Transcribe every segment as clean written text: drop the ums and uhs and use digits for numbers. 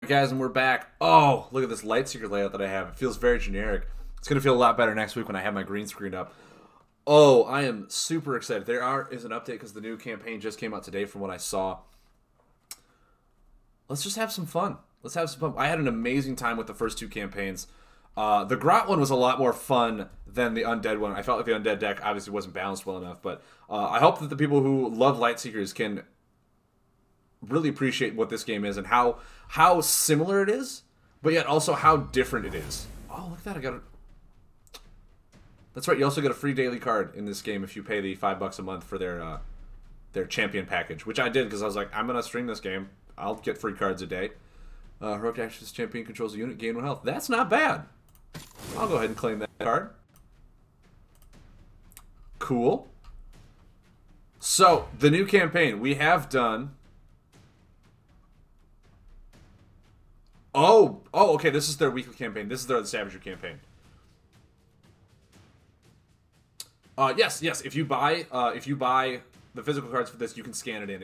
Guys, and we're back. Oh, look at this Lightseeker layout that I have. It feels very generic. It's going to feel a lot better next week when I have my green screen up. Oh, I am super excited. Is an update because the new campaign just came out today from what I saw. Let's just have some fun. Let's have some fun. I had an amazing time with the first two campaigns. The Grot one was a lot more fun than the Undead one. I felt like the Undead deck obviously wasn't balanced well enough, but I hope that the people who love Lightseekers can really appreciate what this game is and how similar it is, but yet also how different it is. Oh, look at that. I got it. That's right. You also get a free daily card in this game if you pay the $5 a month for their champion package, which I did because I was like, I'm going to stream this game. I'll get free cards a day. Heroic Actions champion controls a unit, gain 1 health. That's not bad. I'll go ahead and claim that card. Cool. So, the new campaign. We have done... Oh, okay, this is their weekly campaign. This is their Savagery campaign. Yes. If you buy the physical cards for this, you can scan it in.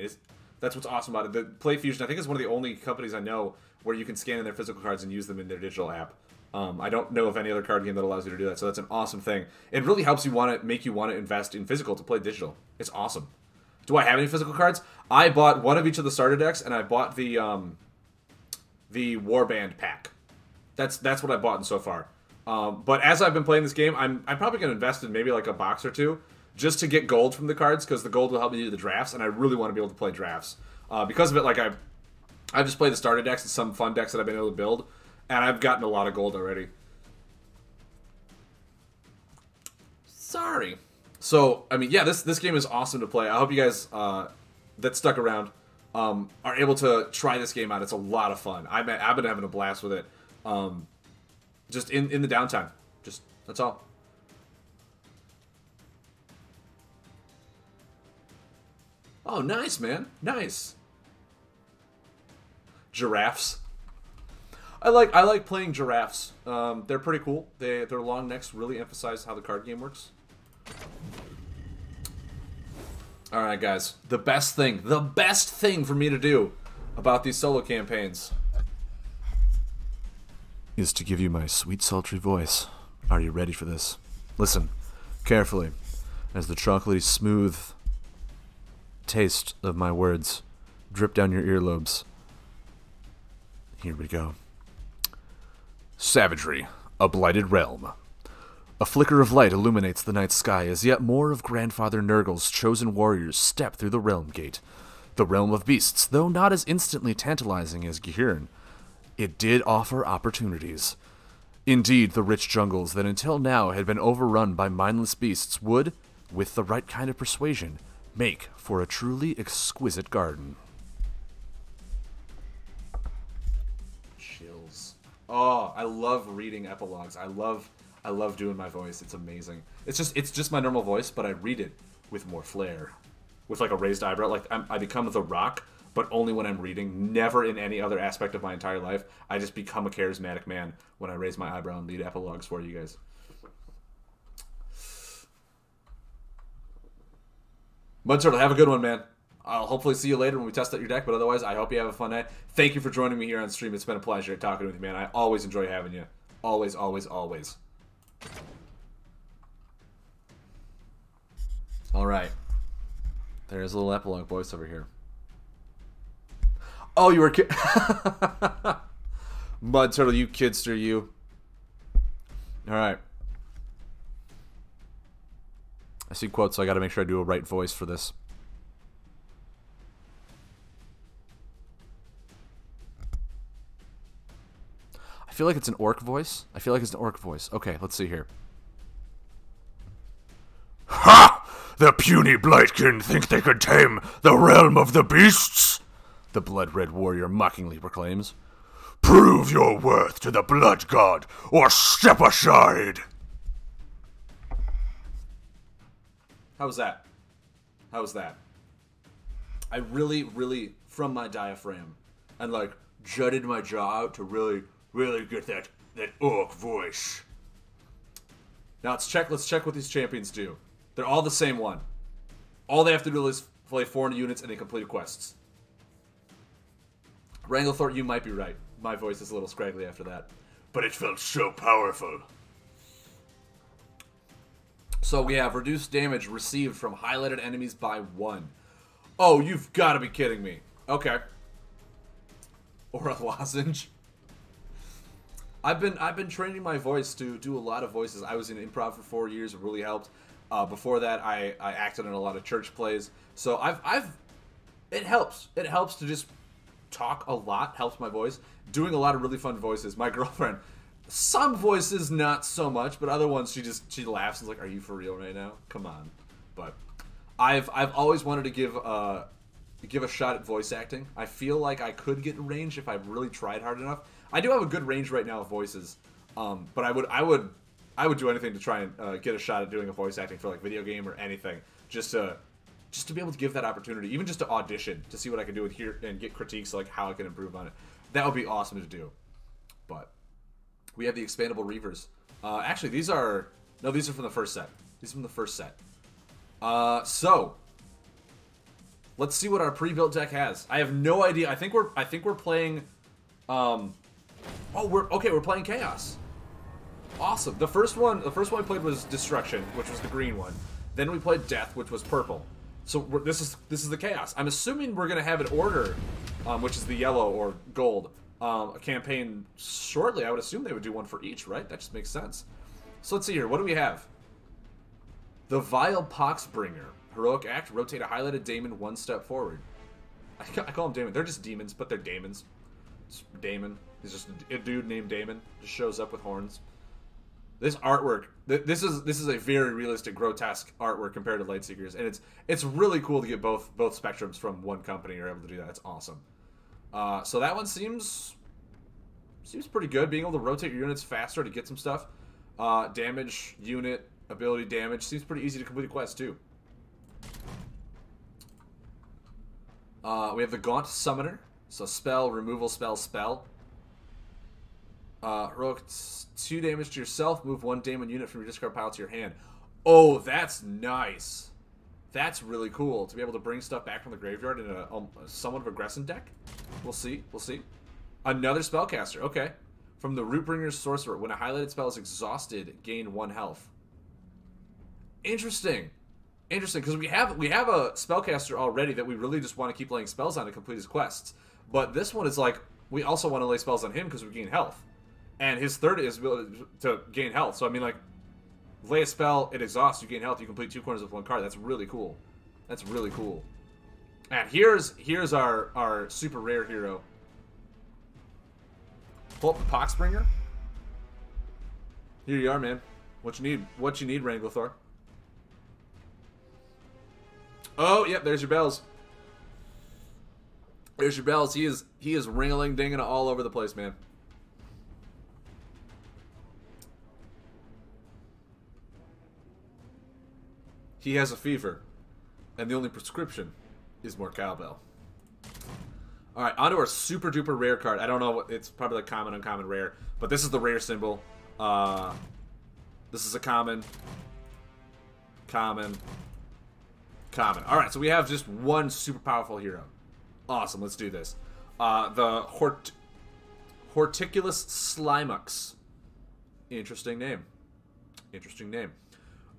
That's what's awesome about it. The Play Fusion, I think, is one of the only companies I know where you can scan in their physical cards and use them in their digital app. I don't know of any other card game that allows you to do that, so that's an awesome thing. It really helps make you want to invest in physical to play digital. It's awesome. Do I have any physical cards? I bought one of each of the starter decks, and I bought the Warband pack. That's what I've bought so far. But as I've been playing this game, I'm probably going to invest in maybe like a box or two just to get gold from the cards, because the gold will help me do the drafts, and I really want to be able to play drafts. Because of it, like I've just played the starter decks and some fun decks that I've been able to build, and I've gotten a lot of gold already. Sorry. So, I mean, yeah, this game is awesome to play. I hope you guys that stuck around are able to try this game out. It's a lot of fun. I've been having a blast with it. Just in the downtime. Just, that's all. Oh, nice, man. Nice. Giraffes. I like playing giraffes. They're pretty cool. Their long necks really emphasize how the card game works. Alright, guys. The best thing for me to do about these solo campaigns is to give you my sweet, sultry voice. Are you ready for this? Listen carefully as the chocolatey, smooth taste of my words drip down your earlobes. Here we go. Savagery, a blighted realm. A flicker of light illuminates the night sky as yet more of Grandfather Nurgle's chosen warriors step through the realm gate. The realm of beasts, though not as instantly tantalizing as Gihirn, it did offer opportunities. Indeed, the rich jungles that until now had been overrun by mindless beasts would, with the right kind of persuasion, make for a truly exquisite garden. Chills. Oh, I love reading epilogues. I love doing my voice. It's amazing. It's just my normal voice, but I read it with more flair, with like a raised eyebrow. Like I become The Rock, but only when I'm reading. Never in any other aspect of my entire life. I just become a charismatic man when I raise my eyebrow and read epilogues for you guys. Mud Turtle, have a good one, man. I'll hopefully see you later when we test out your deck, but otherwise, I hope you have a fun night. Thank you for joining me here on stream. It's been a pleasure talking with you, man. I always enjoy having you. Always, always, always. Alright. There's a little epilogue voice over here. Oh, you were Mud Turtle, you kidster, you. Alright. I see quotes, so I gotta make sure I do a right voice for this. I feel like it's an orc voice. Okay, let's see here. Ha! The puny Blightkin think they could tame the realm of the beasts? The blood-red warrior mockingly proclaims. Prove your worth to the blood god, or step aside! How's that? How's that? I really, from my diaphragm, and like, jutted my jaw out to really get that orc voice. Now let's check what these champions do. They're all the same one. All they have to do is play 4 units and they complete quests. Wranglethorpe, you might be right. my voice is a little scraggly after that. But it felt so powerful. So we have reduced damage received from highlighted enemies by 1. Oh, you've got to be kidding me. Okay. Or a lozenge. I've been training my voice to do a lot of voices. I was in improv for 4 years. It really helped. Before that, I acted in a lot of church plays. So it helps. It helps to just talk a lot. Helps my voice. Doing a lot of really fun voices. My girlfriend, some voices not so much, but other ones she laughs and is like, "Are you for real right now? Come on." But I've always wanted to give a shot at voice acting. I feel like I could get range if I really tried hard enough. I do have a good range right now of voices, but I would do anything to try and get a shot at doing a voice acting for like video game or anything, just to be able to give that opportunity, even just to audition to see what I can do with here and get critiques like how I can improve on it. That would be awesome to do. But we have the expandable Reavers. Actually, these are from the first set. These are from the first set. So let's see what our pre-built deck has. I have no idea. I think we're playing. We're playing Chaos. Awesome. The first one we played was Destruction, which was the green one. Then we played Death, which was purple. So this is the Chaos. I'm assuming we're gonna have an order, which is the yellow or gold, a campaign shortly. I would assume they would do one for each, right? That just makes sense. So let's see here. What do we have? The Vile Poxbringer. Heroic act. Rotate a highlighted daemon 1 step forward. I call them daemon. They're just demons, but they're daemons. It's Daemon. He's just a dude named Daemon. Just shows up with horns. This artwork, this is a very realistic, grotesque artwork compared to Lightseekers, and it's really cool to get both spectrums from one company. You're able to do that. It's awesome. So that one seems pretty good. Being able to rotate your units faster to get some stuff. Damage unit ability damage seems pretty easy to complete a quest too. We have the Gaunt Summoner. So spell, removal spell. Heroic 2 damage to yourself. Move 1 daemon unit from your discard pile to your hand. Oh, that's nice. That's really cool to be able to bring stuff back from the graveyard in a somewhat of aggressive deck. We'll see. We'll see. Another spellcaster. Okay. From the Rootbringer's Sorcerer. When a highlighted spell is exhausted, gain 1 health. Interesting. Interesting, because we have a spellcaster already that we really just want to keep laying spells on to complete his quests. But this one is like, we also want to lay spells on him because we gain health. And his third is to gain health. So, I mean, like, lay a spell, it exhausts, you gain health, you complete 2 corners with 1 card. That's really cool. That's really cool. And here's our super rare hero. Pull up the Poxbringer. Here you are, man. What you need, Ranglethor. Oh, yep, there's your bells. There's your bells. He is ring-a-ling-dinging all over the place, man. He has a fever, and the only prescription is more cowbell. All right, onto our super duper rare card. I don't know what it's probably like common, uncommon, rare, but this is the rare symbol. This is a common. All right, so we have just one super powerful hero. Awesome, let's do this. The Horticulus Slimux. Interesting name.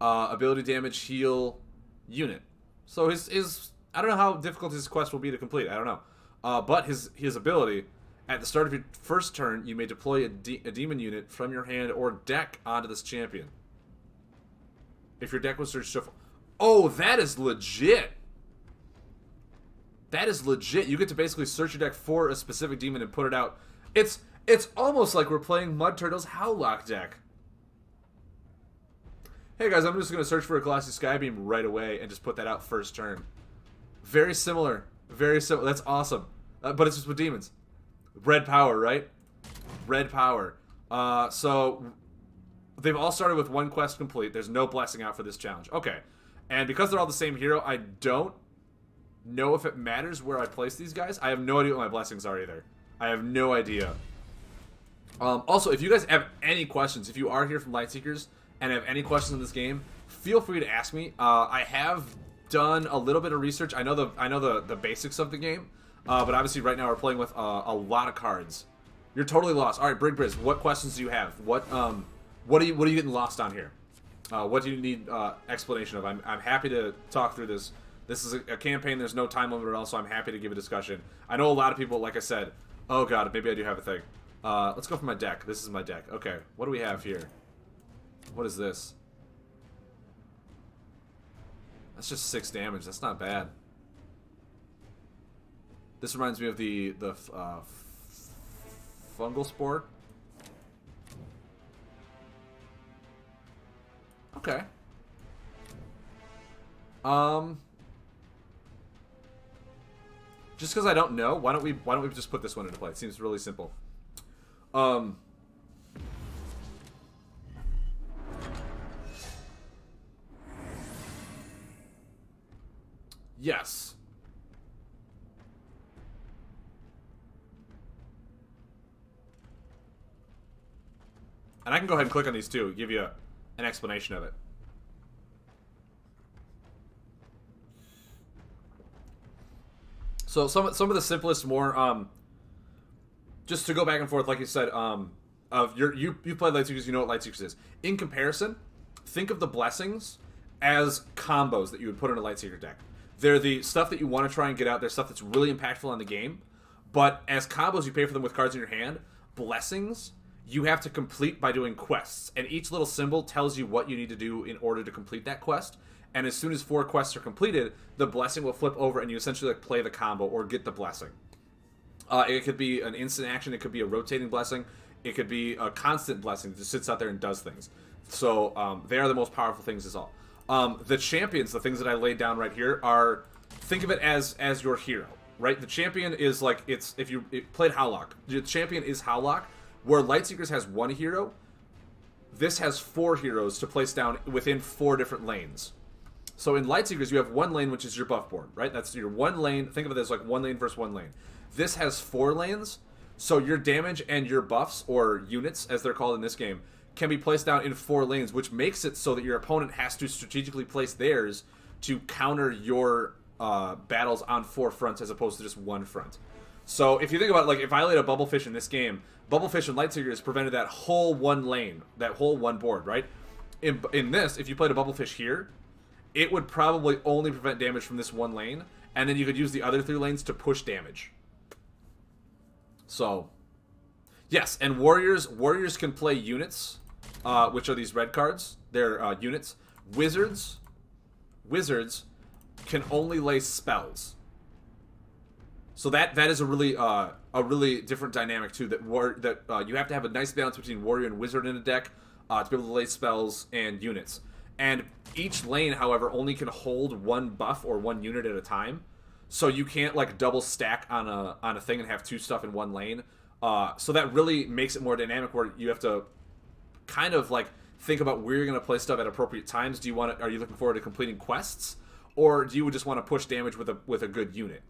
Ability damage heal unit. So his I don't know how difficult his quest will be to complete. I don't know. But his ability, at the start of your first turn, you may deploy a demon unit from your hand or deck onto this champion. If your deck was searched so far. Oh, that is legit. That is legit. You get to basically search your deck for a specific demon and put it out. It's almost like we're playing Mud Turtle's Howlock deck. Hey guys, I'm just going to search for a Colossus Skybeam right away and just put that out first turn. Very similar. Very similar. That's awesome. But it's just with demons. Red power, right? Red power. So they've all started with 1 quest complete. There's no blessing out for this challenge. Okay. And because they're all the same hero, I don't know if it matters where I place these guys. I have no idea what my blessings are either. I have no idea. Also, if you guys have any questions, if you are here from Lightseekers and have any questions in this game, feel free to ask me. I have done a little bit of research. I know the basics of the game, but obviously right now we're playing with a lot of cards. You're totally lost. All right, Brig Briz, what questions do you have? What are you getting lost on here? What do you need explanation of? I'm happy to talk through this. This is a campaign. There's no time limit at all, so I'm happy to give a discussion. I know a lot of people, like I said, oh god, maybe I do have a thing. Let's go for my deck. This is my deck. Okay, what do we have here? What is this? That's just 6 damage. That's not bad. This reminds me of the fungal spore. Okay. Just because I don't know, why don't we just put this one into play? It seems really simple. Yes. And I can go ahead and click on these too, give you an explanation of it. So some of the simplest, more just to go back and forth, like you said, of you played Lightseekers, you know what Lightseekers is. In comparison, think of the blessings as combos that you would put in a Lightseeker deck. They're the stuff that you want to try and get out. They're stuff that's really impactful on the game. But as combos, you pay for them with cards in your hand. Blessings, you have to complete by doing quests. And each little symbol tells you what you need to do in order to complete that quest. And as soon as 4 quests are completed, the blessing will flip over and you essentially like play the combo or get the blessing. It could be an instant action. It could be a rotating blessing. It could be a constant blessing that just sits out there and does things. So they are the most powerful things is all. The champions, the things that I laid down right here, are, think of it as your hero, right? The champion is like, it's, if you played Howlock, the champion is Howlock, where Lightseekers has 1 hero. This has 4 heroes to place down within 4 different lanes. So in Lightseekers, you have 1 lane, which is your buff board, right? That's your 1 lane. Think of it as like 1 lane versus 1 lane. This has 4 lanes, so your damage and your buffs, or units, as they're called in this game, can be placed down in 4 lanes, which makes it so that your opponent has to strategically place theirs to counter your battles on 4 fronts as opposed to just 1 front. So if you think about it, like if I laid a Bubblefish in this game, Bubblefish and Lightseekers prevented that whole 1 lane, that whole 1 board, right? In this, if you played a Bubblefish here, it would probably only prevent damage from this 1 lane, and then you could use the other 3 lanes to push damage. So, yes, and Warriors can play units, which are these red cards. They're units. Wizards can only lay spells. So that is a really different dynamic too. That you have to have a nice balance between warrior and wizard in a deck to be able to lay spells and units. And each lane, however, only can hold 1 buff or 1 unit at a time. So you can't like double stack on a thing and have 2 stuff in 1 lane. So that really makes it more dynamic, where you have to kind of like think about where you're going to play stuff at appropriate times. Are you looking forward to completing quests, or do you just want to push damage with a good unit?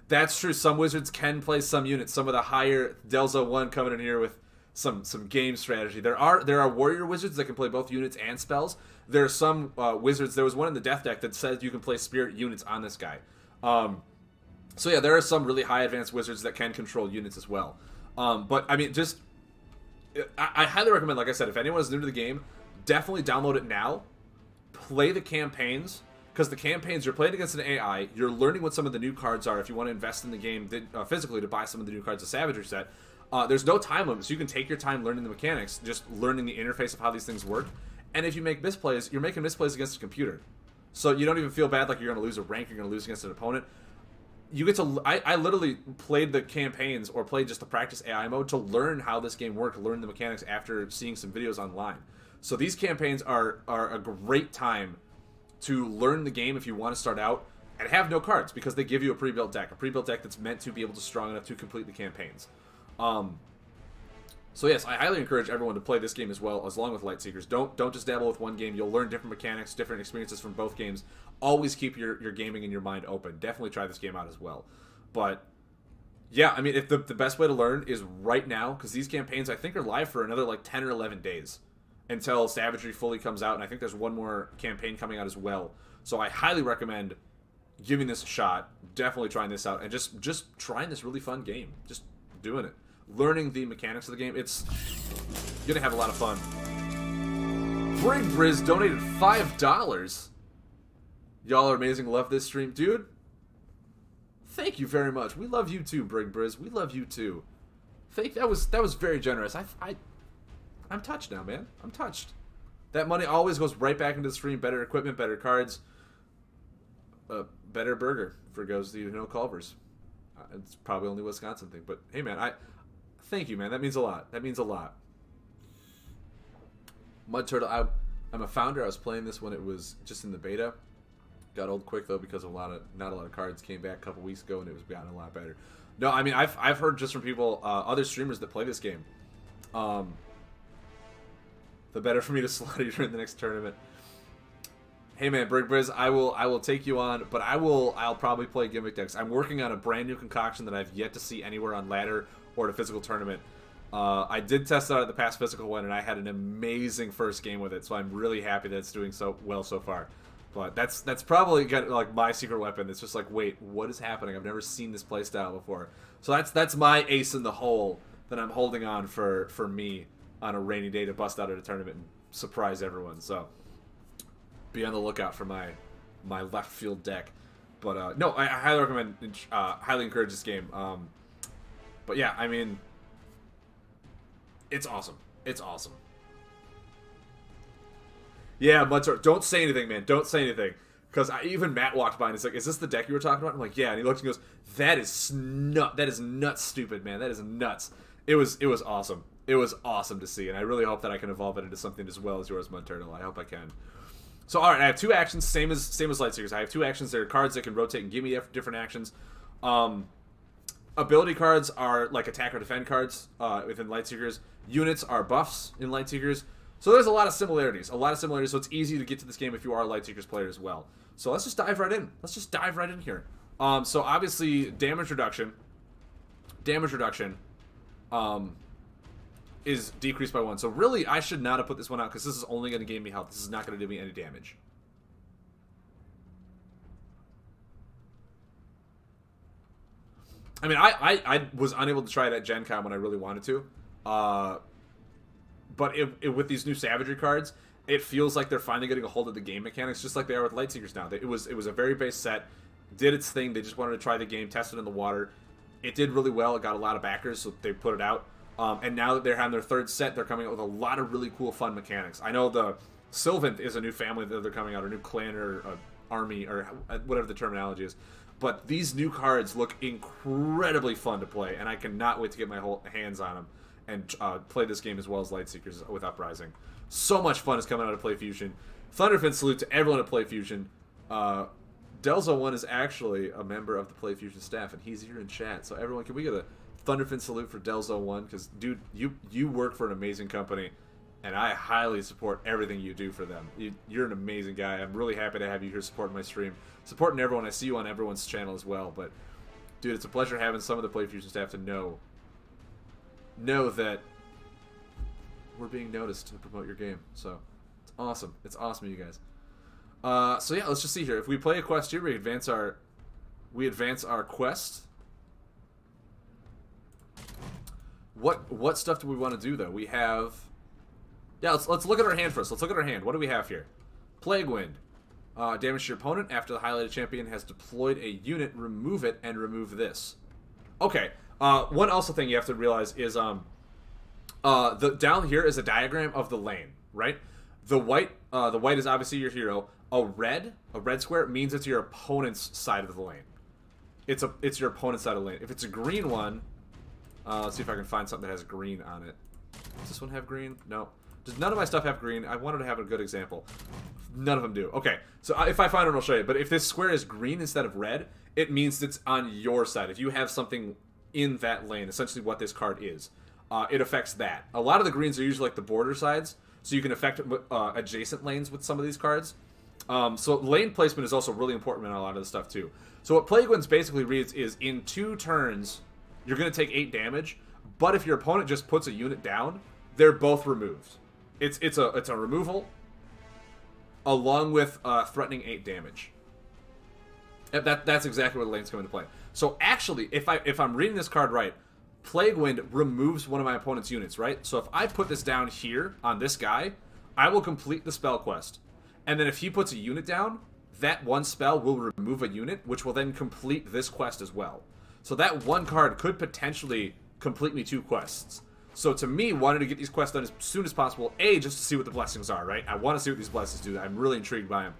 That's true. Some wizards can play some units. Some of the higher Delza 1 coming in here with some game strategy. There are warrior wizards that can play both units and spells. There are some wizards. There was one in the death deck that says you can play spirit units on this guy. So yeah, there are some really high advanced wizards that can control units as well. But I mean, just I highly recommend, like I said, if anyone is new to the game, definitely download it now. Play the campaigns, because the campaigns, you're playing against an AI. You're learning what some of the new cards are if you want to invest in the game physically to buy some of the new cards the Savagery set. There's no time limit, so you can take your time learning the mechanics, just learning the interface of how these things work. And if you make misplays, you're making misplays against a computer. So you don't even feel bad like you're going to lose a rank, you're going to lose against an opponent. You get to, I literally played the campaigns, or played just the practice AI mode, to learn how this game worked, learn the mechanics after seeing some videos online. So these campaigns are a great time to learn the game if you want to start out and have no cards, because they give you a pre-built deck that's meant to be able to strong enough to complete the campaigns. So yes, I highly encourage everyone to play this game as well, along with Lightseekers. Don't just dabble with one game. You'll learn different mechanics, different experiences from both games. Always keep your gaming and your mind open. Definitely try this game out as well. But yeah, I mean, if the best way to learn is right now, because these campaigns I think are live for another like 10 or 11 days until Savagery fully comes out, and I think there's one more campaign coming out as well. So I highly recommend giving this a shot. Definitely trying this out, and just trying this really fun game. Just doing it. Learning the mechanics of the game. It's gonna have a lot of fun. Brig Briz donated $5. Y'all are amazing. Love this stream. Dude, thank you very much. We love you too, Brig Briz. We love you too. That was very generous. I'm touched now, man. I'm touched. That money always goes right back into the stream. Better equipment, better cards, better burger for those of you who know Culver's. It's probably only a Wisconsin thing, but hey, man, thank you, man. That means a lot. That means a lot. Mud Turtle, I'm a founder. I was playing this when it was just in the beta. Got old quick though because not a lot of cards came back a couple weeks ago, and it was gotten a lot better. No, I mean I've heard just from people, other streamers that play this game. The better for me to slaughter you during the next tournament. Hey man, Brig Briz, I will take you on, but I'll probably play gimmick decks. I'm working on a brand new concoction that I've yet to see anywhere on ladder or at a physical tournament. I did test it out at the past physical one, and I had an amazing first game with it, so I'm really happy that it's doing so well so far. But that's probably got like my secret weapon. It's just like, wait, what is happening? I've never seen this playstyle before. So that's my ace in the hole that I'm holding on for me on a rainy day to bust out at a tournament and surprise everyone. So be on the lookout for my left field deck. But no, I highly recommend, highly encourage this game. But yeah, I mean, it's awesome. It's awesome. Yeah, Mudtor, don't say anything, man. Don't say anything. Because even Matt walked by and he's like, is this the deck you were talking about? I'm like, yeah. And he looks and goes, that is nuts stupid, man. That is nuts. It was awesome. It was awesome to see. And I really hope that I can evolve it into something as well as yours, Mud Turtle. I hope I can. So, all right, I have two actions, same as Lightseekers. I have two actions. There are cards that can rotate and give me different actions. Ability cards are like attack or defend cards within Lightseekers. Units are buffs in Lightseekers. So there's a lot of similarities. So it's easy to get to this game if you are a Lightseekers player as well. So let's just dive right in. Let's just dive right in here. So obviously, damage reduction is decreased by 1. So really, I should not have put this one out because this is only going to give me health. This is not going to do me any damage. I mean, I was unable to try it at Gen Con when I really wanted to. But with these new Savagery cards, it feels like they're finally getting a hold of the game mechanics, just like they are with Lightseekers now. It was a very base set, did its thing. They just wanted to try the game, test it in the water. It did really well. It got a lot of backers, so they put it out. And now that they're having their third set, they're coming out with a lot of really cool, fun mechanics. I know the Sylvanth is a new family that they're coming out, or a new clan or army, or whatever the terminology is. But these new cards look incredibly fun to play, and I cannot wait to get my whole hands on them and play this game as well as Lightseekers with Uprising. So much fun is coming out of Play Fusion. Thunderfin salute to everyone at Play Fusion. Delzo1 is actually a member of the Play Fusion staff, and he's here in chat. So everyone, can we get a Thunderfin salute for Delzo1? Because, dude, you work for an amazing company, and I highly support everything you do for them. You're an amazing guy. I'm really happy to have you here supporting my stream. Supporting everyone. I see you on everyone's channel as well. But, dude, it's a pleasure having some of the Play Fusion staff to know that we're being noticed to promote your game. So it's awesome. It's awesome, you guys. So yeah, let's just see here. If we play a quest here, we advance our quest. What stuff do we want to do though? We have, yeah. Let's look at our hand first. Let's look at our hand. What do we have here? Plague Wind. Damage to your opponent after the highlighted champion has deployed a unit. Remove it and remove this. Okay. One also thing you have to realize is down here is a diagram of the lane, right? The white is obviously your hero. A red square means it's your opponent's side of the lane. It's your opponent's side of the lane. If it's a green one, let's see if I can find something that has green on it. Does this one have green? No. Does none of my stuff have green? I wanted to have a good example. None of them do. Okay, so if I find one, I'll show you. But if this square is green instead of red, it means it's on your side. If you have something in that lane, essentially what this card is, it affects that. A lot of the greens are usually like the border sides, so you can affect adjacent lanes with some of these cards. So lane placement is also really important in a lot of this stuff too. So what Plague Winds basically reads is in 2 turns, you're going to take 8 damage, but if your opponent just puts a unit down, they're both removed. It's a removal along with threatening 8 damage. That's exactly where the lanes come into play. So actually, if I'm reading this card right, Plague Wind removes one of my opponent's units, right? So if I put this down here on this guy, I will complete the spell quest. And then if he puts a unit down, that one spell will remove a unit, which will then complete this quest as well. So that one card could potentially complete me 2 quests. So to me, wanting to get these quests done as soon as possible, A, just to see what the blessings are, right? I want to see what these blessings do. I'm really intrigued by them.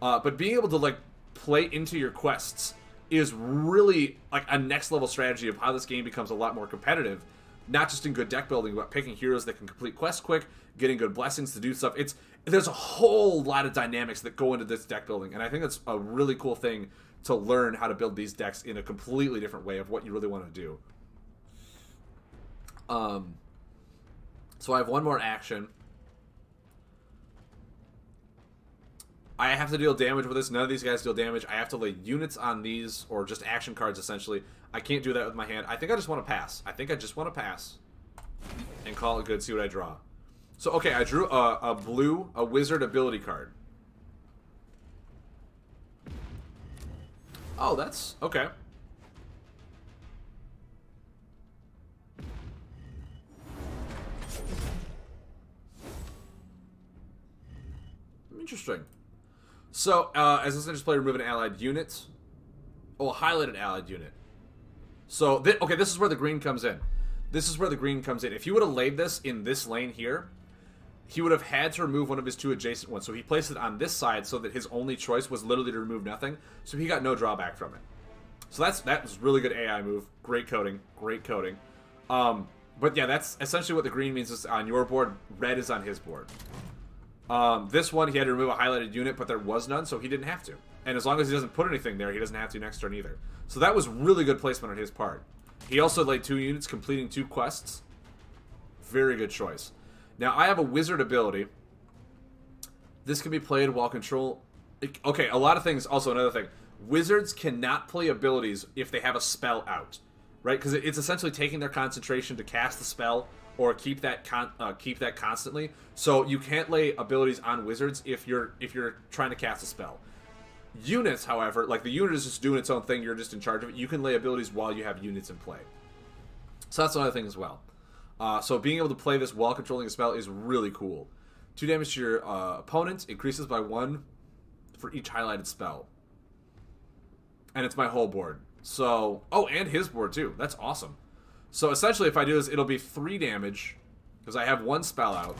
But being able to, like, play into your quests is really, like, a next-level strategy of how this game becomes a lot more competitive. Not just in good deck building, but picking heroes that can complete quests quick, getting good blessings to do stuff. There's a whole lot of dynamics that go into this deck building, and I think that's a really cool thing to learn how to build these decks in a completely different way of what you really want to do. So I have one more action. I have to deal damage with this. None of these guys deal damage. I have to lay units on these, or just action cards, essentially. I can't do that with my hand. I think I just want to pass. I think I just want to pass and call it good, see what I draw. So, okay, I drew a wizard ability card. Oh, that's... okay. Interesting. So, as this interest player, remove an allied unit. Oh, highlight an allied unit. So, okay, this is where the green comes in. This is where the green comes in. If he would have laid this in this lane here, he would have had to remove one of his 2 adjacent ones. So he placed it on this side so that his only choice was literally to remove nothing. So he got no drawback from it. So that was really good AI move. Great coding. Great coding. But yeah, that's essentially what the green means is on your board. Red is on his board. This one, he had to remove a highlighted unit, but there was none, so he didn't have to. And as long as he doesn't put anything there, he doesn't have to next turn either. So that was really good placement on his part. He also laid 2 units, completing 2 quests. Very good choice. Now, I have a wizard ability. This can be played while control... Okay, a lot of things. Also, another thing. Wizards cannot play abilities if they have a spell out. Right? Because it's essentially taking their concentration to cast the spell or keep that constantly. So you can't lay abilities on wizards if you're trying to cast a spell. Units, however, like the unit is just doing its own thing, you're just in charge of it. You can lay abilities while you have units in play. So that's another thing as well. So being able to play this while controlling a spell is really cool. 2 damage to your opponent, increases by 1 for each highlighted spell. And it's my whole board. So, oh, and his board too. That's awesome. So essentially if I do this, it'll be 3 damage, because I have 1 spell out.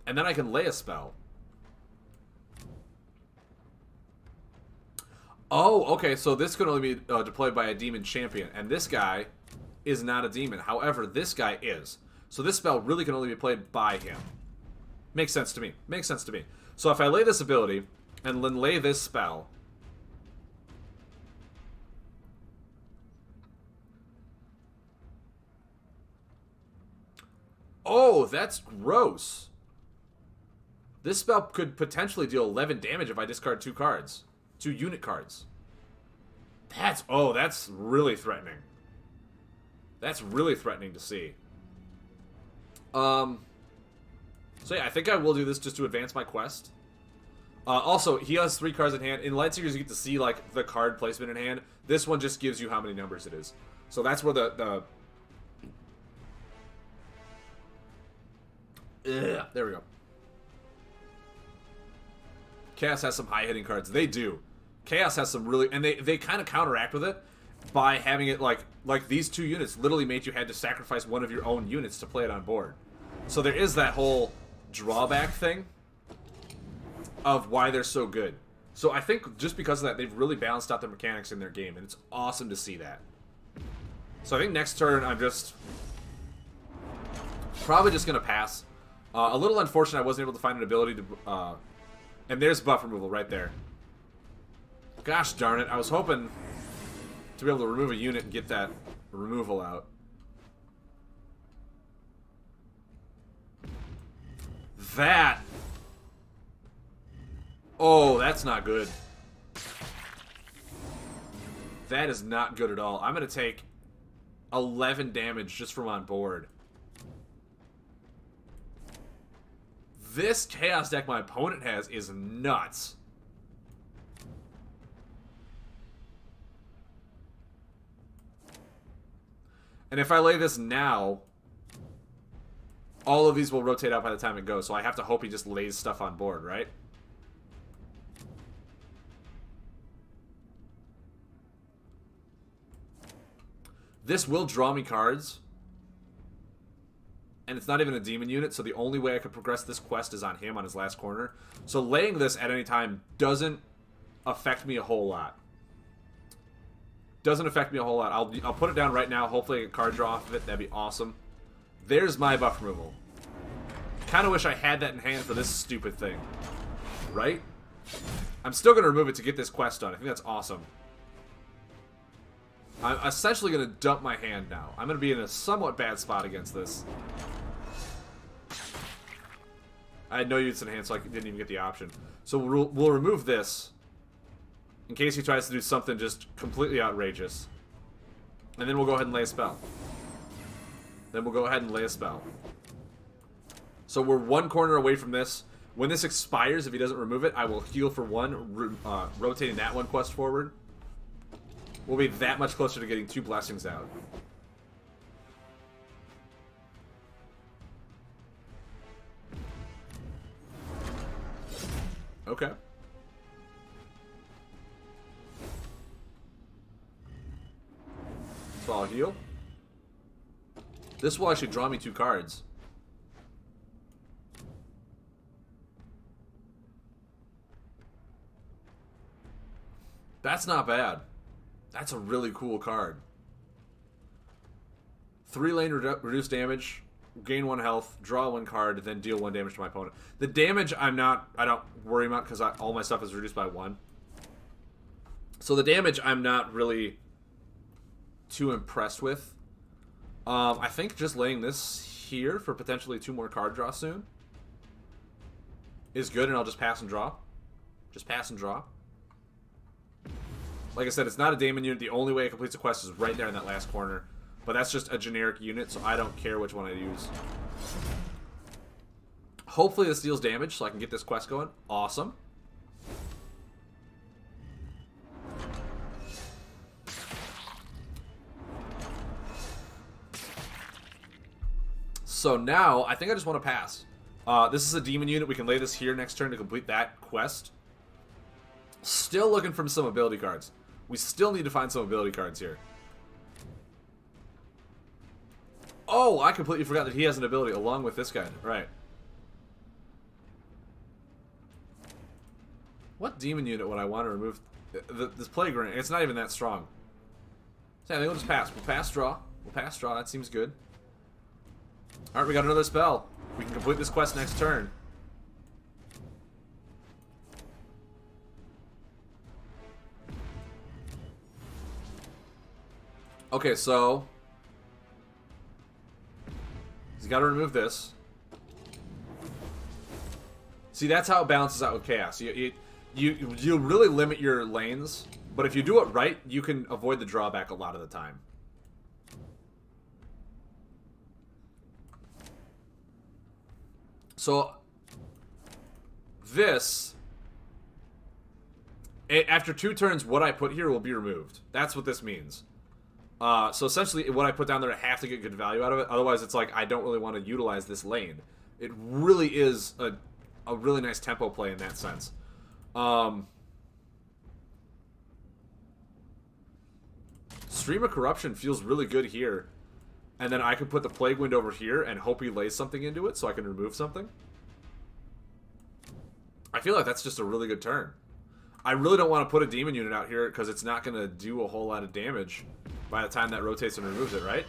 And then I can lay a spell. Oh, okay, so this could only be deployed by a demon champion, and this guy is not a demon. However, this guy is. So this spell really can only be played by him. Makes sense to me. Makes sense to me. So if I lay this ability, and then lay this spell... Oh, that's gross. This spell could potentially deal 11 damage if I discard 2 cards. 2 unit cards. That's really threatening. That's really threatening to see. So yeah, I think I will do this just to advance my quest. Also, he has 3 cards in hand. In Lightseekers, you get to see like the card placement in hand. This one just gives you how many numbers it is. So that's where the Ugh, there we go. Chaos has some high-hitting cards. They do. Chaos has some really... And they kind of counteract with it by having it like these 2 units literally made you had to sacrifice one of your own units to play it on board. So there is that whole drawback thing of why they're so good. So I think just because of that, they've really balanced out the mechanics in their game, and it's awesome to see that. So I think next turn, I'm just... probably just going to pass. A little unfortunate I wasn't able to find an ability to... and there's buff removal right there. Gosh darn it, I was hoping to be able to remove a unit and get that removal out. That... oh, that's not good. That is not good at all. I'm going to take 11 damage just from on board. This Chaos deck my opponent has is nuts. And if I lay this now, all of these will rotate out by the time it goes. So I have to hope he just lays stuff on board, right? This will draw me cards. And it's not even a demon unit, so the only way I could progress this quest is on him on his last corner. So laying this at any time doesn't affect me a whole lot. Doesn't affect me a whole lot. I'll put it down right now. Hopefully I get a card draw off of it. That'd be awesome. There's my buff removal. Kind of wish I had that in hand for this stupid thing. Right? I'm still going to remove it to get this quest done. I think that's awesome. I'm essentially going to dump my hand now. I'm going to be in a somewhat bad spot against this. I had no units in hand, so I didn't even get the option. So we'll remove this in case he tries to do something just completely outrageous. And then we'll go ahead and lay a spell. Then we'll go ahead and lay a spell. So we're one corner away from this. When this expires, if he doesn't remove it, I will heal for one, rotating that one quest forward. We'll be that much closer to getting 2 blessings out. Okay. So I'll heal. This will actually draw me 2 cards. That's not bad. That's a really cool card. 3 lane reduce damage, gain 1 health, draw 1 card, then deal 1 damage to my opponent. The damage I don't worry about because all my stuff is reduced by 1. So the damage I'm not really too impressed with. I think just laying this here for potentially 2 more card draw soon is good, and I'll just pass and draw. Just pass and draw. Like I said, it's not a Daemon unit. The only way it completes a quest is right there in that last corner. But that's just a generic unit, so I don't care which one I use. Hopefully this deals damage so I can get this quest going. Awesome. So now, I think I just want to pass. This is a demon unit. We can lay this here next turn to complete that quest. Still looking for some ability cards. We still need to find some ability cards here. Oh, I completely forgot that he has an ability along with this guy. Right. What demon unit would I want to remove? This Plague. It's not even that strong. So I think we'll just pass. We'll pass draw. We'll pass draw. That seems good. Alright, we got another spell. We can complete this quest next turn. Okay, so he's got to remove this. See, that's how it balances out with chaos. You really limit your lanes, but if you do it right, you can avoid the drawback a lot of the time. So this, after 2 turns, what I put here will be removed. That's what this means. So essentially, what I put down there, I have to get good value out of it. Otherwise, it's like I don't really want to utilize this lane. It really is a really nice tempo play in that sense. Stream of Corruption feels really good here. And then I could put the Plague Wind over here and hope he lays something into it so I can remove something. I feel like that's just a really good turn. I really don't want to put a demon unit out here because it's not going to do a whole lot of damage by the time that rotates and removes it, right?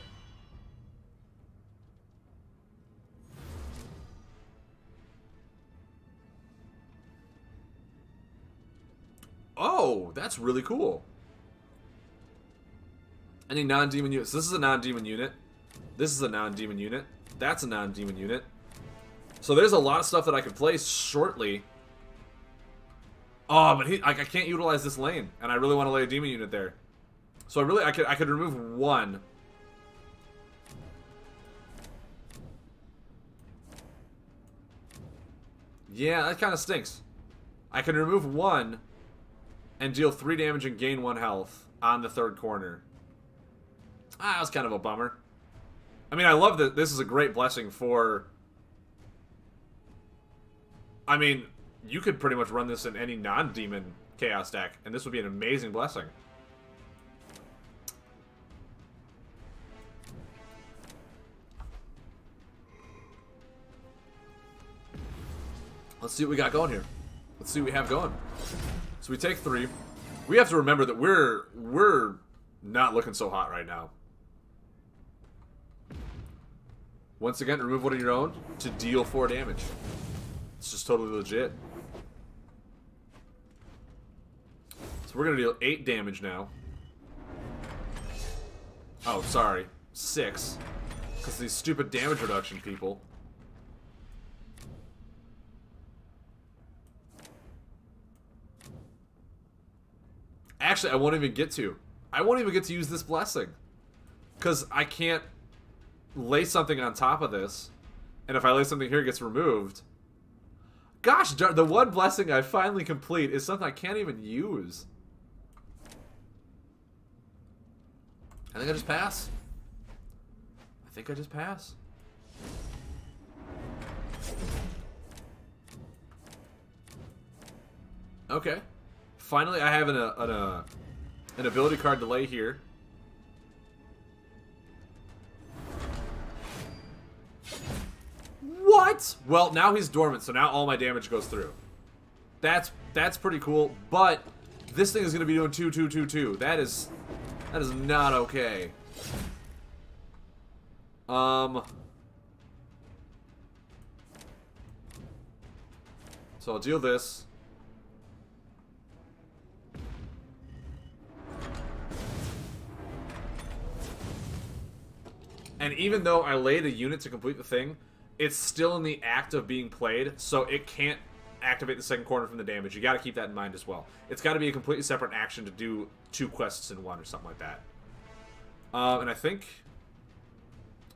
Oh, that's really cool. Any non-demon units? This is a non-demon unit. This is a non-demon unit. That's a non-demon unit. So there's a lot of stuff that I could play shortly. Oh, but I can't utilize this lane, and I really want to lay a demon unit there. So I could remove 1. Yeah, that kind of stinks. I can remove 1 and deal 3 damage and gain 1 health on the 3rd corner. Ah, that was kind of a bummer. I mean, I love that this is a great blessing for... I mean, you could pretty much run this in any non-demon chaos deck, and this would be an amazing blessing. Let's see what we got going here. Let's see what we have going. So we take 3. We have to remember that we're not looking so hot right now. Once again, remove one of your own to deal 4 damage. It's just totally legit. So we're gonna deal 8 damage now. Oh, sorry, 6. Because these stupid damage reduction people. Actually, I won't even get to. I won't even get to use this blessing. Because I can't lay something on top of this. And if I lay something here, it gets removed. Gosh, the one blessing I finally complete is something I can't even use. I think I just pass. I think I just pass. Okay. Finally, I have an ability card to lay here. What? Well, now he's dormant, so now all my damage goes through. That's pretty cool, but this thing is going to be doing 2, 2, 2, 2. That is not okay. So I'll deal this. And even though I laid a unit to complete the thing, it's still in the act of being played, so it can't activate the second corner from the damage. You gotta keep that in mind as well. It's gotta be a completely separate action to do 2 quests in one or something like that. And I think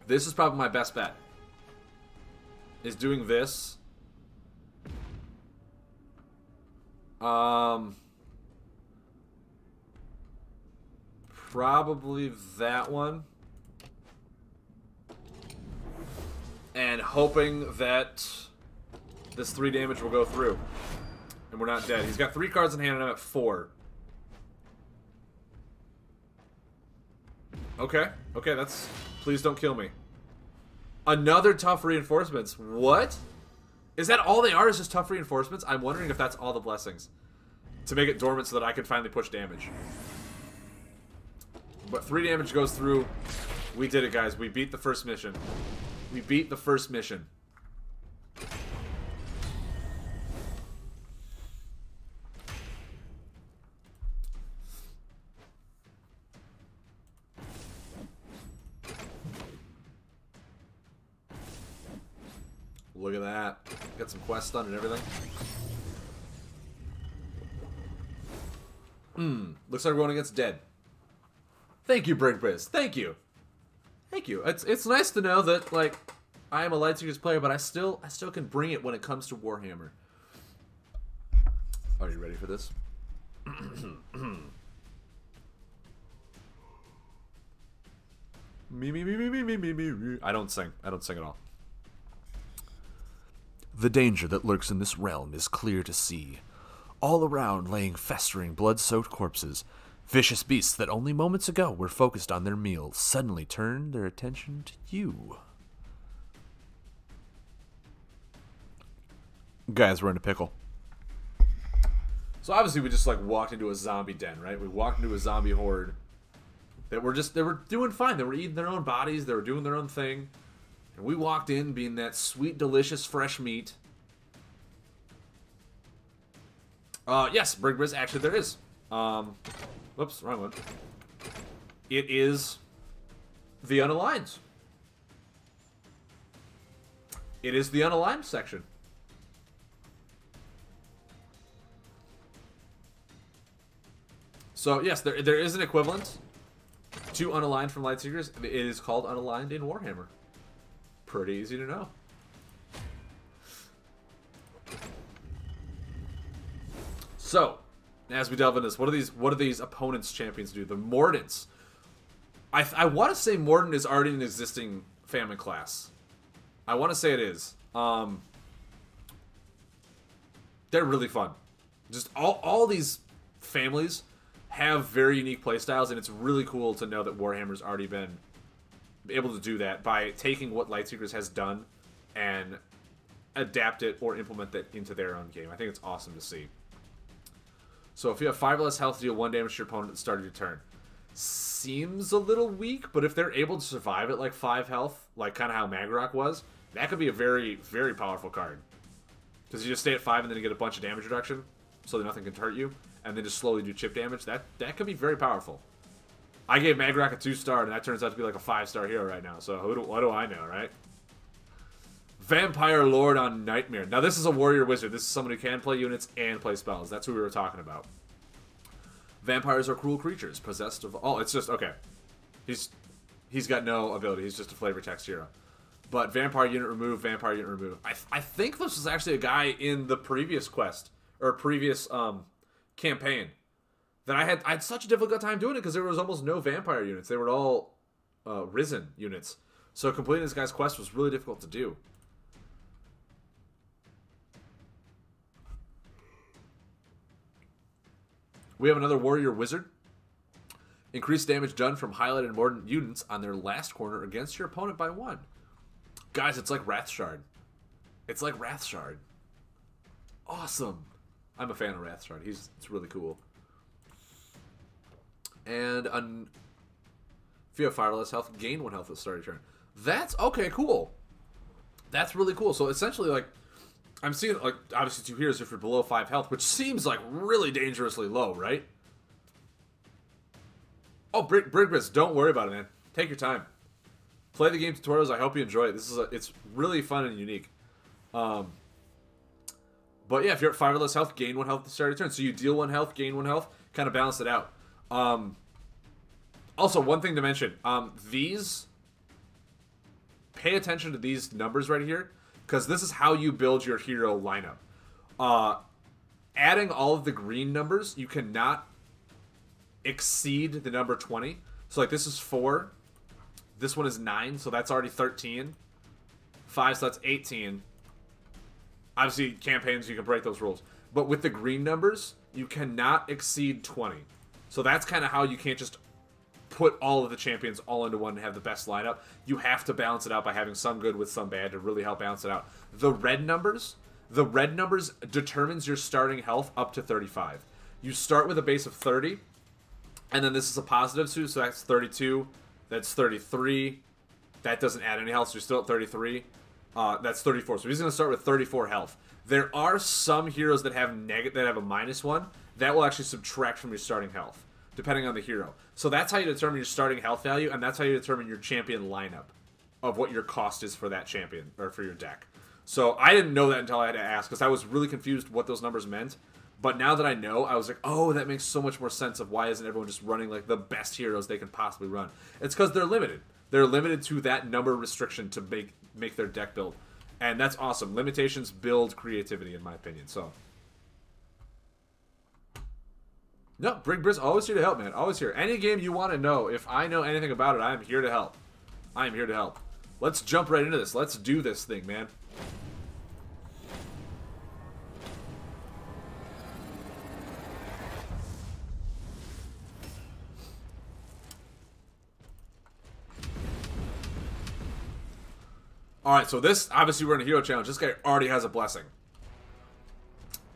this is probably my best bet. Is doing this. Probably that one. And hoping that this 3 damage will go through. And we're not dead. He's got 3 cards in hand and I'm at 4. Okay. Okay, that's... Please don't kill me. Another tough reinforcements. What? Is that all they are, is just tough reinforcements? I'm wondering if that's all the blessings. To make it dormant so that I can finally push damage. But 3 damage goes through. We did it, guys. We beat the first mission. We beat the first mission. Look at that. Got some quests done and everything. Looks like we're going against dead. Thank you, Brickbiz. Thank you. Thank you. It's nice to know that, like, I am a Lightseekers player, but I still can bring it when it comes to Warhammer. Are you ready for this? Me. I don't sing. I don't sing at all. The danger that lurks in this realm is clear to see. All around laying festering, blood-soaked corpses. Vicious beasts that only moments ago were focused on their meal suddenly turn their attention to you. Guys, we're in a pickle. So obviously we just like walked into a zombie den, right? We walked into a zombie horde that they were doing fine. They were eating their own bodies. They were doing their own thing. And we walked in being that sweet, delicious, fresh meat. Yes, Brickbiz, actually there is. Whoops, wrong one. It is the unaligned. It is the unaligned section. So, yes, there is an equivalent to unaligned from Lightseekers. It is called unaligned in Warhammer. Pretty easy to know. So, as we delve into this, what do these opponents' champions do? The Mordants. I want to say Mordant is already an existing family class. I want to say it is. They're really fun. Just all these families have very unique playstyles, and it's really cool to know that Warhammer's already been able to do that by taking what Lightseekers has done and adapt it or implement that into their own game. I think it's awesome to see. So if you have 5 or less health, deal 1 damage to your opponent at the start of your turn. Seems a little weak, but if they're able to survive at like 5 health, like kind of how Magrok was, that could be a very, very powerful card. Because you just stay at 5 and then you get a bunch of damage reduction, so that nothing can hurt you, and then just slowly do chip damage. That could be very powerful. I gave Magrok a 2-star, and that turns out to be like a 5-star hero right now, so what do I know, right? Vampire Lord on Nightmare. Now this is a warrior wizard. This is someone who can play units and play spells. That's who we were talking about. Vampires are cruel creatures, possessed of... Oh, it's just... Okay. He's got no ability. He's just a flavor text hero. But vampire unit remove, vampire unit remove. I think this was actually a guy in the previous quest, or previous campaign, that I had such a difficult time doing it because there was almost no vampire units. They were all risen units. So completing this guy's quest was really difficult to do. We have another warrior wizard. Increase damage done from highlighted mordant units on their last corner against your opponent by 1. Guys, it's like Wrathshard. It's like Wrathshard. Awesome. I'm a fan of Wrathshard. It's really cool. And if you have 5 or less health, gain 1 health at the start of your turn. That's okay, cool. That's really cool. So essentially, like, I'm seeing, like, obviously 2 heroes if you're below 5 health, which seems like really dangerously low, right? Oh, Brigbriz, don't worry about it, man. Take your time. Play the game tutorials. I hope you enjoy it. It's really fun and unique. But yeah, if you're at 5 or less health, gain 1 health at the start of your turn. So you deal 1 health, gain 1 health, kind of balance it out. Also, one thing to mention. Pay attention to these numbers right here, because this is how you build your hero lineup. Adding all of the green numbers, you cannot exceed the number 20. So like this is 4. This one is 9, so that's already 13. 5, so that's 18. Obviously, campaigns, you can break those rules. But with the green numbers, you cannot exceed 20. So that's kind of how you can't just put all of the champions all into one and have the best lineup. You have to balance it out by having some good with some bad to really help balance it out. The red numbers determines your starting health up to 35. You start with a base of 30, and then this is a positive 2, so that's 32. That's 33. That doesn't add any health, so you're still at 33. That's 34. So he's going to start with 34 health. There are some heroes that have a -1. That will actually subtract from your starting health, depending on the hero. So that's how you determine your starting health value, and that's how you determine your champion lineup of what your cost is for that champion, or for your deck. So I didn't know that until I had to ask, because I was really confused what those numbers meant. But now that I know, I was like, oh, that makes so much more sense of why isn't everyone just running like the best heroes they can possibly run. It's because they're limited. They're limited to that number restriction to make their deck build. And that's awesome. Limitations build creativity, in my opinion. So, no, Brigbriz, always here to help, man. Always here. Any game you want to know, if I know anything about it, I am here to help. I am here to help. Let's jump right into this. Let's do this thing, man. Alright, so this, obviously we're in a hero challenge. This guy already has a blessing.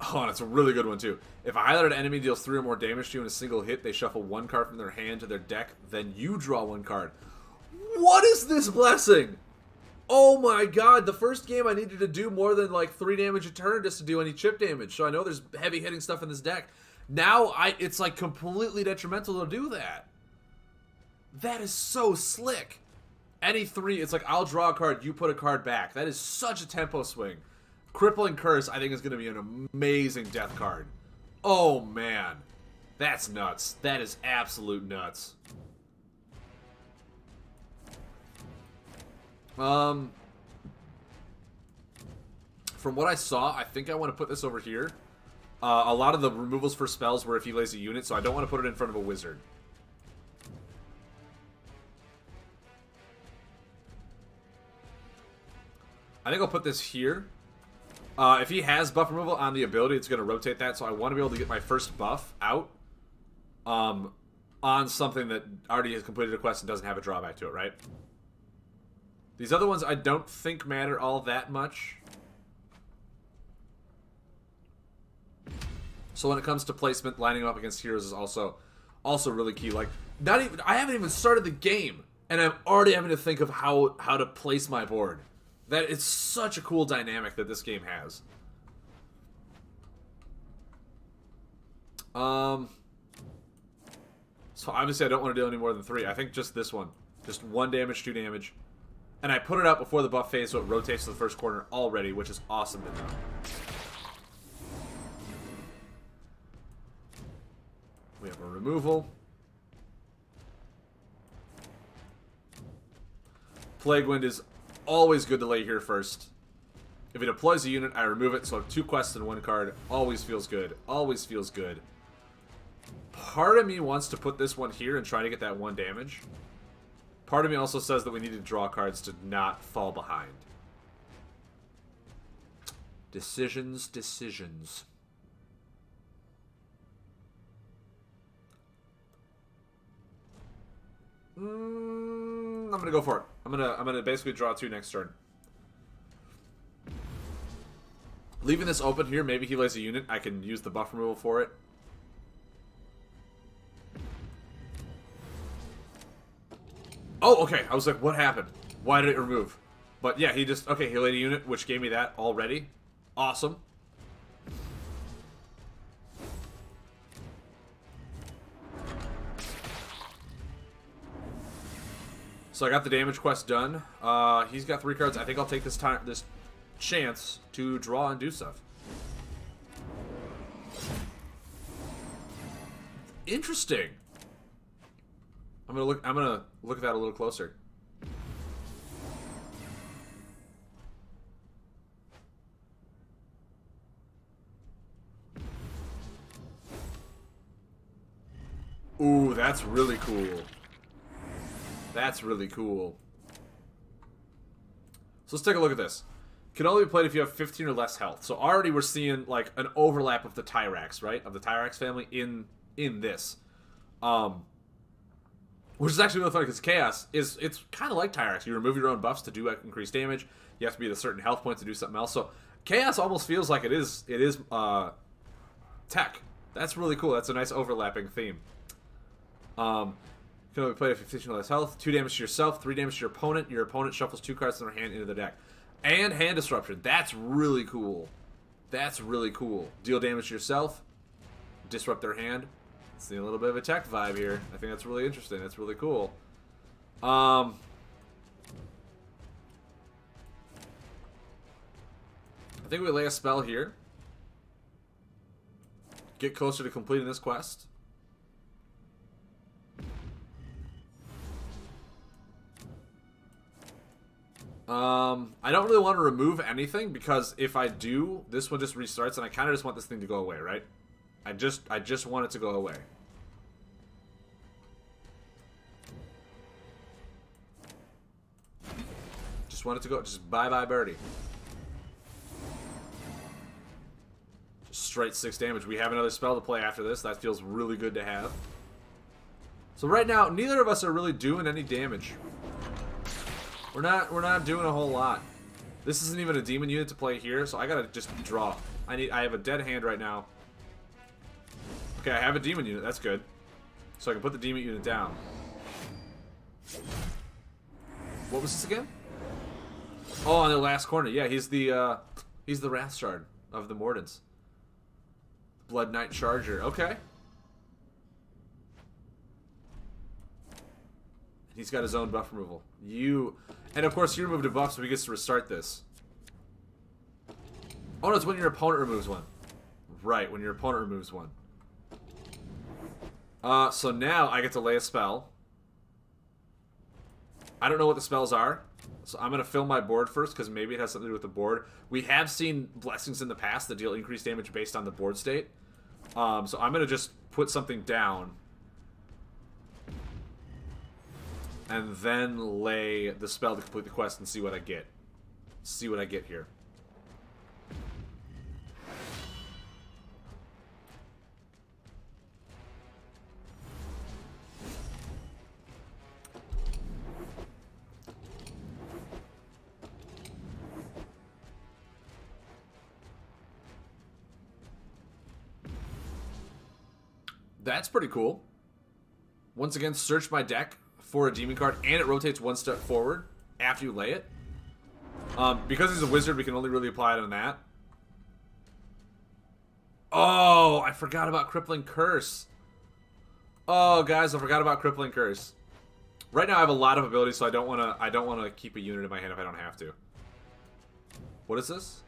Oh, and it's a really good one too. If a highlighted enemy deals 3 or more damage to you in a single hit, they shuffle 1 card from their hand to their deck, then you draw 1 card. What is this blessing? Oh my god, the first game I needed to do more than like 3 damage a turn just to do any chip damage. So I know there's heavy hitting stuff in this deck. Now it's like completely detrimental to do that. That is so slick. Any 3, it's like, I'll draw a card, you put a card back. That is such a tempo swing. Crippling Curse, I think, is going to be an amazing death card. Oh, man. That's nuts. That is absolute nuts. From what I saw, I think I want to put this over here. A lot of the removals for spells were if he lays a unit, so I don't want to put it in front of a wizard. I think I'll put this here. If he has buff removal on the ability, it's going to rotate that, so I want to be able to get my first buff out on something that already has completed a quest and doesn't have a drawback to it, right? These other ones I don't think matter all that much. So when it comes to placement, lining them up against heroes is also really key. Like, I haven't even started the game, and I'm already having to think of how to place my board. That it's such a cool dynamic that this game has. So obviously I don't want to do any more than 3. I think just this one. Just 1 damage, 2 damage. And I put it out before the buff phase so it rotates to the first corner already, which is awesome to know. We have a removal. Plague Wind is always good to lay here first. If it deploys a unit, I remove it, so I have 2 quests and 1 card. Always feels good. Always feels good. Part of me wants to put this one here and try to get that 1 damage. Part of me also says that we need to draw cards to not fall behind. Decisions, decisions. I'm gonna go for it. I'm gonna basically draw 2 next turn. Leaving this open here, maybe he lays a unit. I can use the buff removal for it. Oh, okay. I was like, what happened? Why did it remove? But yeah, he laid a unit, which gave me that already. Awesome. So I got the damage quest done. He's got 3 cards. I think I'll take this chance to draw and do stuff. Interesting. I'm gonna look at that a little closer. Ooh, that's really cool. That's really cool. So let's take a look at this. Can only be played if you have 15 or less health. So already we're seeing like an overlap of the Tyrax, right? Of the Tyrax family in this. Which is actually really funny because Chaos it's kind of like Tyrax. You remove your own buffs to do increased damage. You have to be at a certain health point to do something else. So Chaos almost feels like it is tech. That's really cool. That's a nice overlapping theme. Can only be played if you have 15 or less health. 2 damage to yourself, 3 damage to your opponent. Your opponent shuffles 2 cards from their hand into the deck. And hand disruption. That's really cool. That's really cool. Deal damage to yourself. Disrupt their hand. See a little bit of a tech vibe here. I think that's really interesting. That's really cool. I think we lay a spell here. Get closer to completing this quest. I don't really want to remove anything because if I do, this one just restarts and I kind of just want this thing to go away, right? I just want it to go away. Just want it to go. Just bye-bye birdie. Just straight 6 damage. We have another spell to play after this. That feels really good to have. So right now, neither of us are really doing any damage. We're not doing a whole lot. This isn't even a demon unit to play here, so I gotta just draw. I have a dead hand right now. Okay, I have a demon unit. That's good. So I can put the demon unit down. What was this again? Oh, on the last corner. Yeah, he's the Wrath Shard of the Mordants. Blood Knight Charger. Okay. He's got his own buff removal. And of course, you removed a buff, so he gets to restart this. Oh no, it's when your opponent removes one. Right, when your opponent removes one. So now I get to lay a spell. I don't know what the spells are, so I'm going to fill my board first, because maybe it has something to do with the board. We have seen blessings in the past that deal increased damage based on the board state. So I'm going to just put something down. And then lay the spell to complete the quest and see what I get. see what I get here. That's pretty cool. Once again, search my deck for a demon card, and it rotates one step forward after you lay it. Because he's a wizard, we can only really apply it on that. Oh, I forgot about Crippling Curse. Oh, guys, I forgot about Crippling Curse. Right now, I have a lot of abilities, so I don't want to keep a unit in my hand if I don't have to. What is this?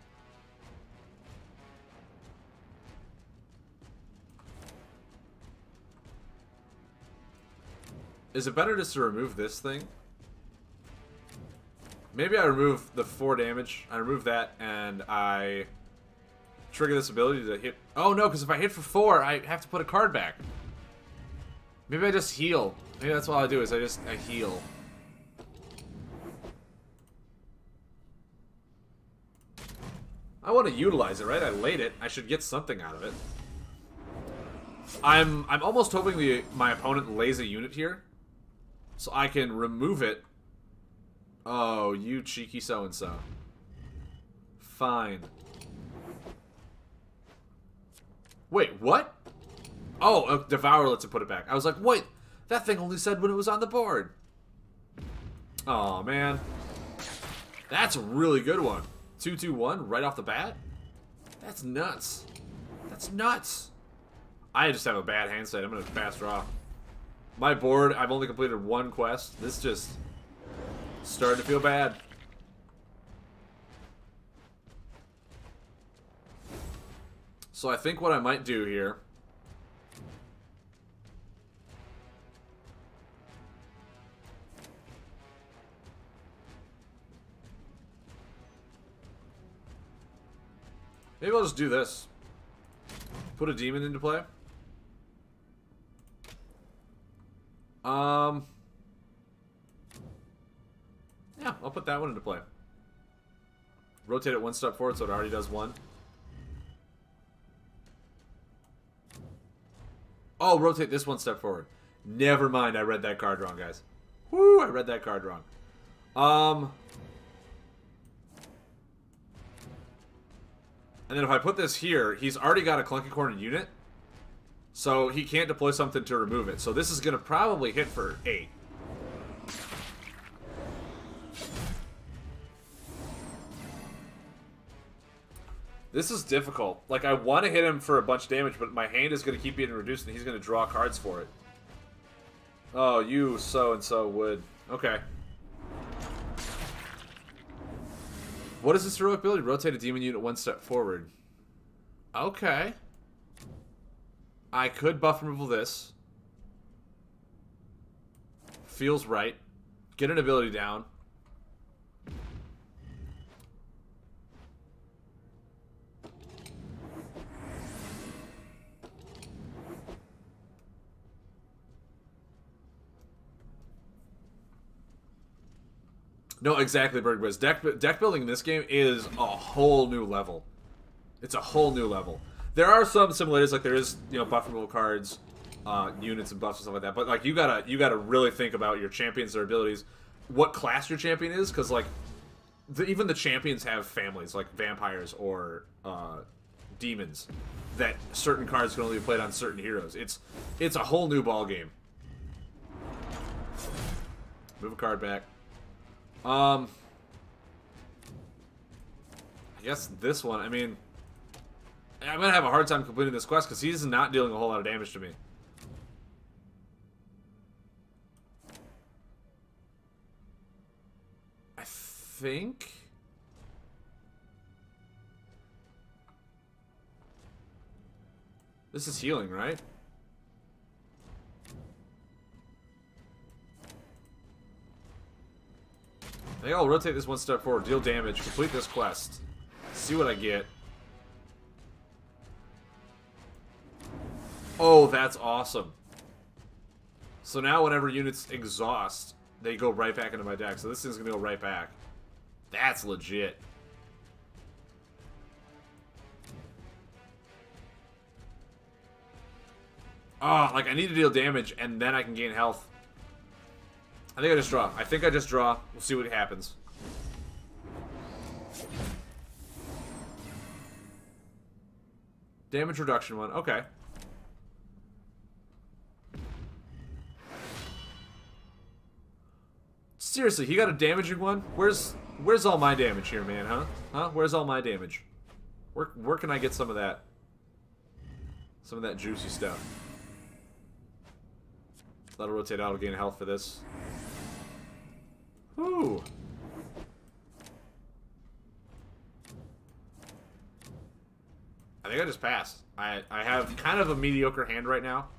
Is it better just to remove this thing? Maybe I remove the 4 damage. I remove that, and I trigger this ability to hit. Oh no, because if I hit for 4, I have to put a card back. Maybe I just heal. Maybe that's all I do is I heal. I want to utilize it, right? I laid it. I should get something out of it. I'm almost hoping my opponent lays a unit here, so I can remove it. Oh, you cheeky so-and-so. Fine. Wait, what? Oh, Devour lets it put it back. I was like, wait, that thing only said when it was on the board. Oh man. That's a really good one. 2/2/1 right off the bat? That's nuts. That's nuts. I just have a bad hand state. I'm going to fast draw. My board, I've only completed 1 quest. This just started to feel bad. So I think what I might do here... maybe I'll just do this. Put a demon into play. Yeah, I'll put that one into play. Rotate it 1 step forward so it already does 1. Oh, rotate this 1 step forward. Never mind, I read that card wrong, guys. Woo, I read that card wrong. And then if I put this here, he's already got a Clunky Corner unit. So he can't deploy something to remove it. So this is going to probably hit for 8. This is difficult. Like, I want to hit him for a bunch of damage, but my hand is going to keep getting reduced, and he's going to draw cards for it. Oh, you so-and-so would. Okay. What is this heroic ability? Rotate a demon unit 1 step forward. Okay. I could buff removal this. Feels right. Get an ability down. No, exactly, Bergwiz. Deck building in this game is a whole new level. It's a whole new level. There are some similarities, like there is, you know, buff removal cards, units and buffs and stuff like that. But like you gotta really think about your champions, their abilities, what class your champion is, because like even the champions have families, like vampires or demons, that certain cards can only be played on certain heroes. It's a whole new ball game. Move a card back. I guess this one, I mean, I'm going to have a hard time completing this quest because he's not dealing a whole lot of damage to me. I think... this is healing, right? I think I'll rotate this 1 step forward, deal damage, complete this quest, see what I get. Oh, that's awesome. So now whenever units exhaust, they go right back into my deck. So this thing's going to go right back. That's legit. Oh, like I need to deal damage and then I can gain health. I think I just draw. I think I just draw. We'll see what happens. Damage reduction one. Okay. Seriously, he got a damaging one? Where's all my damage here, man, huh? Huh? Where's all my damage? Where can I get some of that? Some of that juicy stuff. That'll rotate out, I'll gain health for this. Woo! I think I just passed. I have kind of a mediocre hand right now.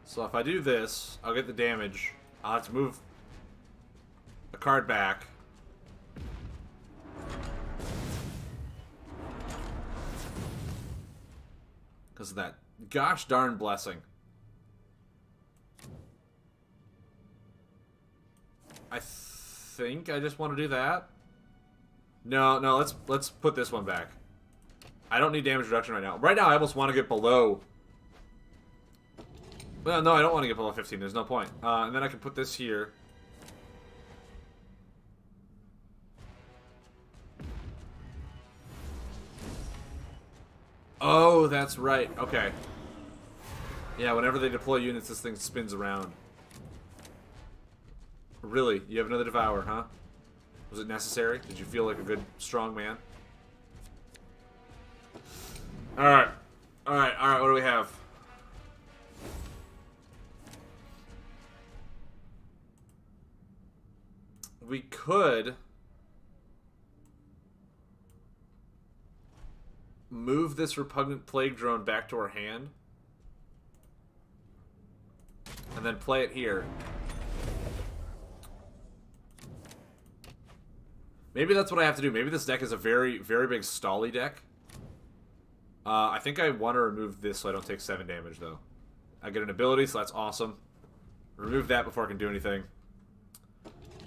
So if I do this, I'll get the damage. I'll have to move a card back. Because of that gosh darn blessing. I think I just want to do that. No, let's put this one back. I don't need damage reduction right now. Right now I almost want to get below. Well, no, I don't want to get below 15. There's no point. And then I can put this here. Oh, that's right. Okay. Yeah, whenever they deploy units, this thing spins around. Really? You have another Devour, huh? Was it necessary? Did you feel like a good, strong man? Alright. Alright, alright, what do we have? We could move this Repugnant Plague Drone back to our hand and then play it here. Maybe that's what I have to do. Maybe this deck is a very, very big stally deck. I think I want to remove this so I don't take 7 damage, though. I get an ability, so that's awesome. Remove that before I can do anything.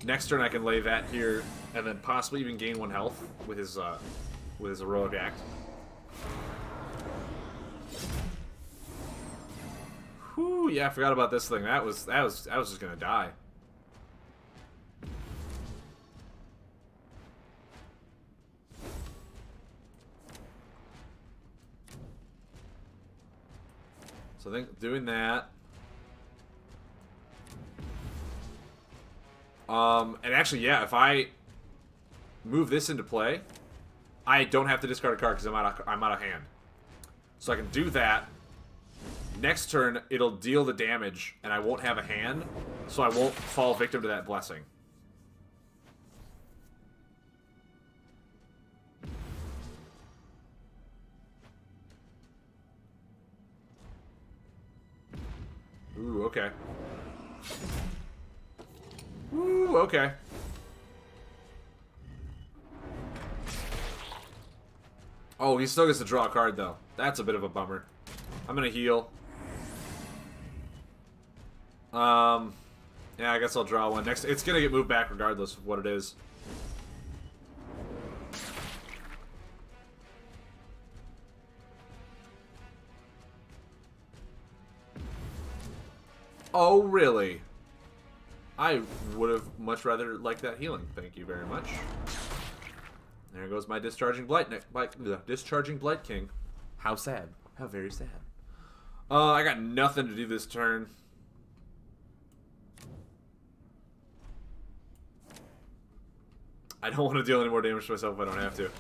Next turn I can lay that here, and then possibly even gain 1 health with his heroic act. Whew, yeah, I forgot about this thing. I was just gonna die. So I think doing that. And actually, yeah, if I move this into play, I don't have to discard a card because I'm out of hand. So I can do that. Next turn, it'll deal the damage, and I won't have a hand, so I won't fall victim to that blessing. Ooh, okay. Ooh, okay. Oh, he still gets to draw a card, though. That's a bit of a bummer. I'm gonna heal. Yeah, I guess I'll draw one. Next, it's gonna get moved back regardless of what it is. Oh, really? I would have much rather liked that healing. Thank you very much. There goes my Discharging Blight King. How sad. How very sad. I got nothing to do this turn. I don't want to deal any more damage to myself if I don't have to.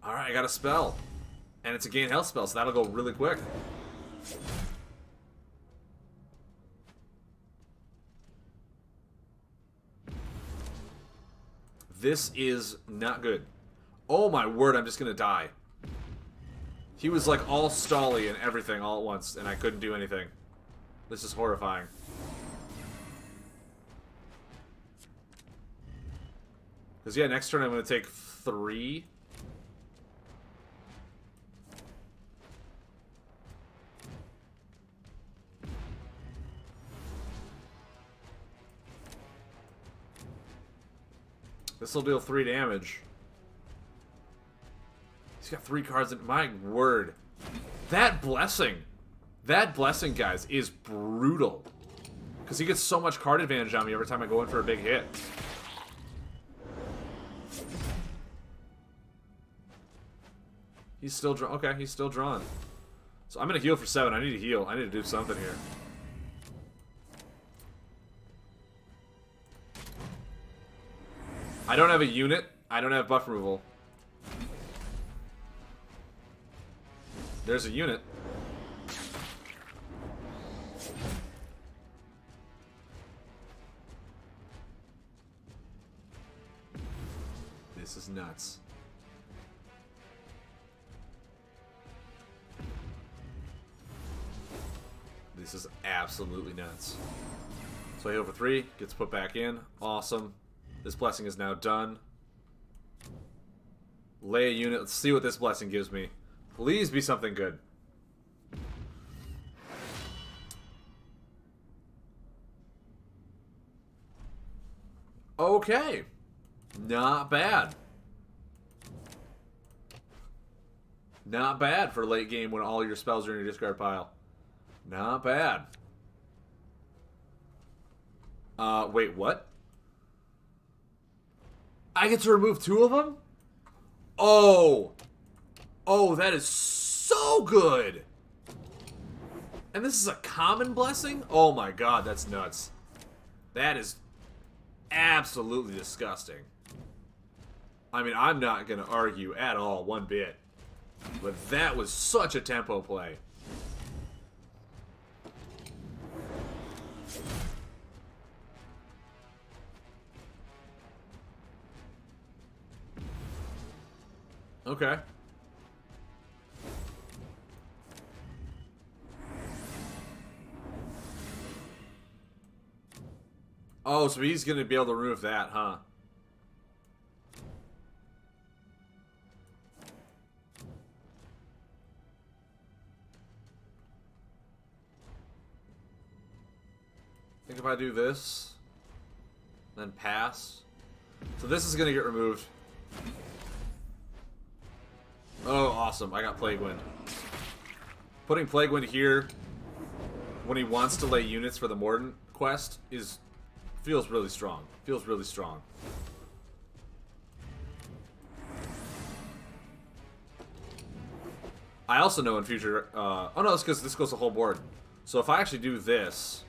Alright, I got a spell. And it's a gain health spell, so that'll go really quick. This is not good. Oh my word, I'm just gonna die. He was like all stally and everything all at once, and I couldn't do anything. This is horrifying. Because, yeah, next turn I'm going to take 3. This will deal 3 damage. He's got 3 cards in... My word. That blessing, guys, is brutal. Because he gets so much card advantage on me every time I go in for a big hit. He's still drawn. Okay, he's still drawn. So I'm going to heal for 7. I need to heal. I need to do something here. I don't have a unit. I don't have buff removal. There's a unit. This is nuts. This is absolutely nuts. So I heal for 3, gets put back in. Awesome. This blessing is now done. Lay a unit. Let's see what this blessing gives me. Please be something good. Okay. Not bad. Not bad for late game when all your spells are in your discard pile. Not bad. Wait, what? I get to remove 2 of them? Oh! Oh, that is so good! And this is a common blessing? Oh my god, that's nuts. That is absolutely disgusting. I mean, I'm not gonna argue at all, one bit. But that was such a tempo play. Okay. Oh, so he's going to be able to remove that, huh? I think if I do this, then pass. So this is going to get removed. Oh, awesome. I got Plague Wind. Putting Plague Wind here when he wants to lay units for the Mordant quest feels really strong. Feels really strong. I also know in future... oh no, it's because this goes the whole board. So if I actually do this...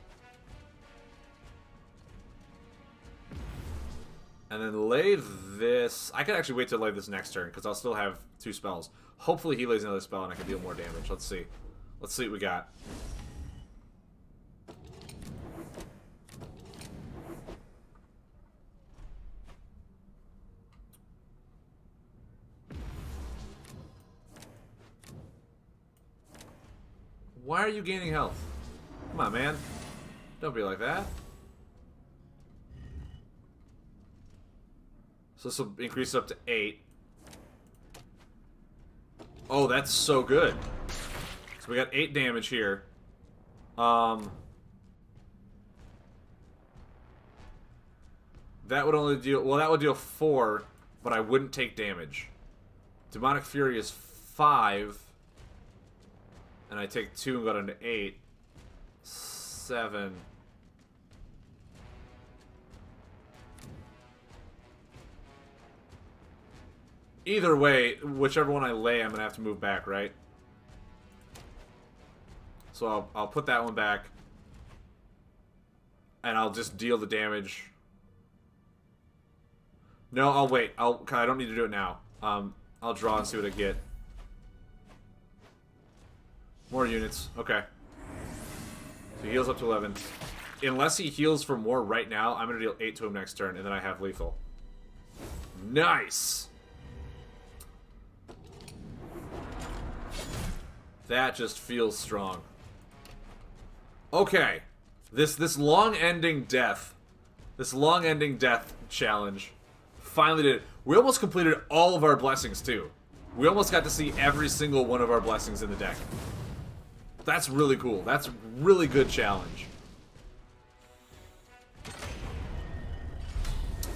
and then lay this... I could actually wait to lay this next turn, because I'll still have 2 spells. Hopefully he lays another spell and I can deal more damage. Let's see. Let's see what we got. Why are you gaining health? Come on, man. Don't be like that. So this will increase up to 8. Oh, that's so good. So we got 8 damage here. That would only deal... well, that would deal 4, but I wouldn't take damage. Demonic Fury is 5. And I take 2 and go down to 8. 7. Either way, whichever one I lay, I'm going to have to move back, right? So I'll put that one back. And I'll just deal the damage. No, I'll wait. I don't need to do it now. I'll draw and see what I get. More units. Okay. So he heals up to 11. Unless he heals for more right now, I'm going to deal 8 to him next turn, and then I have lethal. Nice! That just feels strong. Okay. This long-ending death challenge finally did it. We almost completed all of our blessings, too. We almost got to see every single one of our blessings in the deck. That's really cool. That's a really good challenge.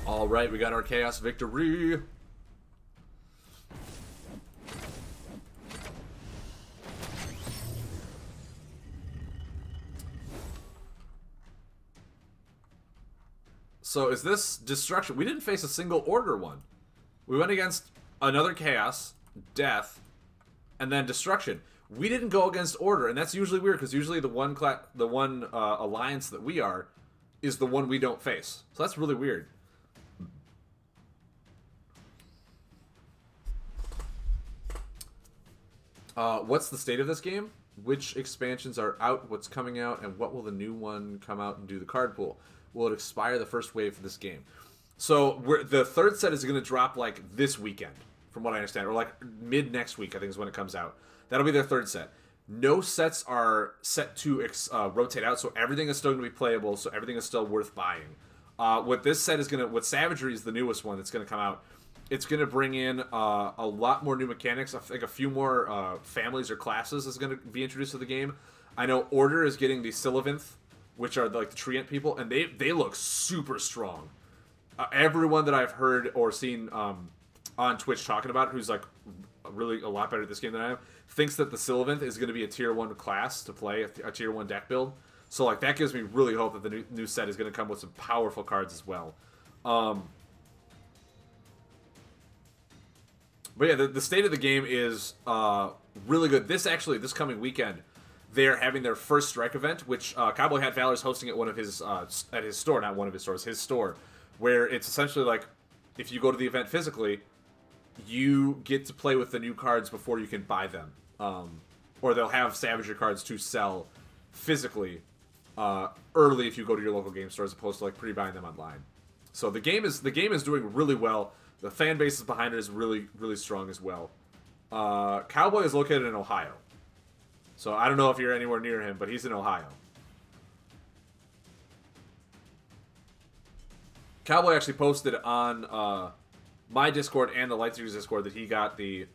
Alright, we got our Chaos victory. So is this destruction? We didn't face a single order one. We went against another Chaos, Death, and then Destruction. We didn't go against order, and that's usually weird because usually the one alliance that we are is the one we don't face. So that's really weird. What's the state of this game? Which expansions are out? What's coming out? And what will the new one come out and do the card pool? Will it expire the first wave for this game? So the third set is going to drop like this weekend, from what I understand, or like mid next week, I think is when it comes out. That'll be their third set. No sets are set to rotate out, so everything is still going to be playable, so everything is still worth buying. What this set is going to, what Savagery is the newest one that's going to come out. It's going to bring in a lot more new mechanics. I think a few more families or classes is going to be introduced to the game. I know Order is getting the Sylvanth, which are like the Treant people, and they look super strong. Everyone that I've heard or seen on Twitch talking about it, who's like really a lot better at this game than I am, thinks that the Sylvanth is going to be a tier 1 class to play, a tier 1 deck build. So like that gives me really hope that the new set is going to come with some powerful cards as well. But yeah, the state of the game is really good. This coming weekend, they're having their first strike event, which Cowboy Hat Valor is hosting at one of his at his store, not one of his stores, his store, where it's essentially like if you go to the event physically, you get to play with the new cards before you can buy them, or they'll have Savagery cards to sell physically early if you go to your local game store, as opposed to like pre-buying them online. So the game is doing really well. The fan base behind it is really, really strong as well. Cowboy is located in Ohio. So I don't know if you're anywhere near him, but he's in Ohio. Cowboy actually posted on my Discord and the Lightseekers Discord that he got the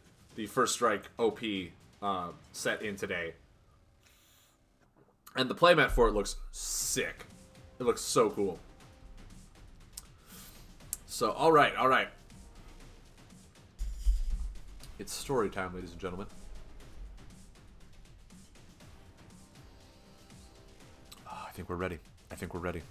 First Strike OP set in today. And the playmat for it looks sick. It looks so cool. So, alright. It's story time, ladies and gentlemen. I think we're ready.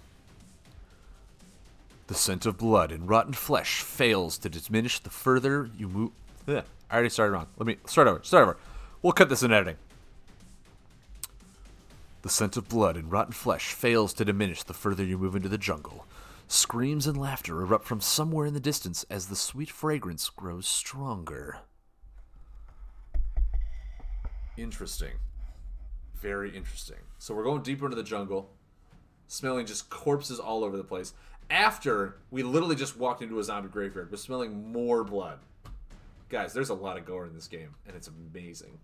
The scent of blood and rotten flesh fails to diminish the further you move... I already started wrong. Let me start over. We'll cut this in editing. The scent of blood and rotten flesh fails to diminish the further you move into the jungle. Screams and laughter erupt from somewhere in the distance as the sweet fragrance grows stronger. Interesting. Very interesting. So we're going deeper into the jungle, smelling just corpses all over the place. After we literally just walked into a zombie graveyard, we're smelling more blood. Guys, there's a lot of gore in this game, and it's amazing.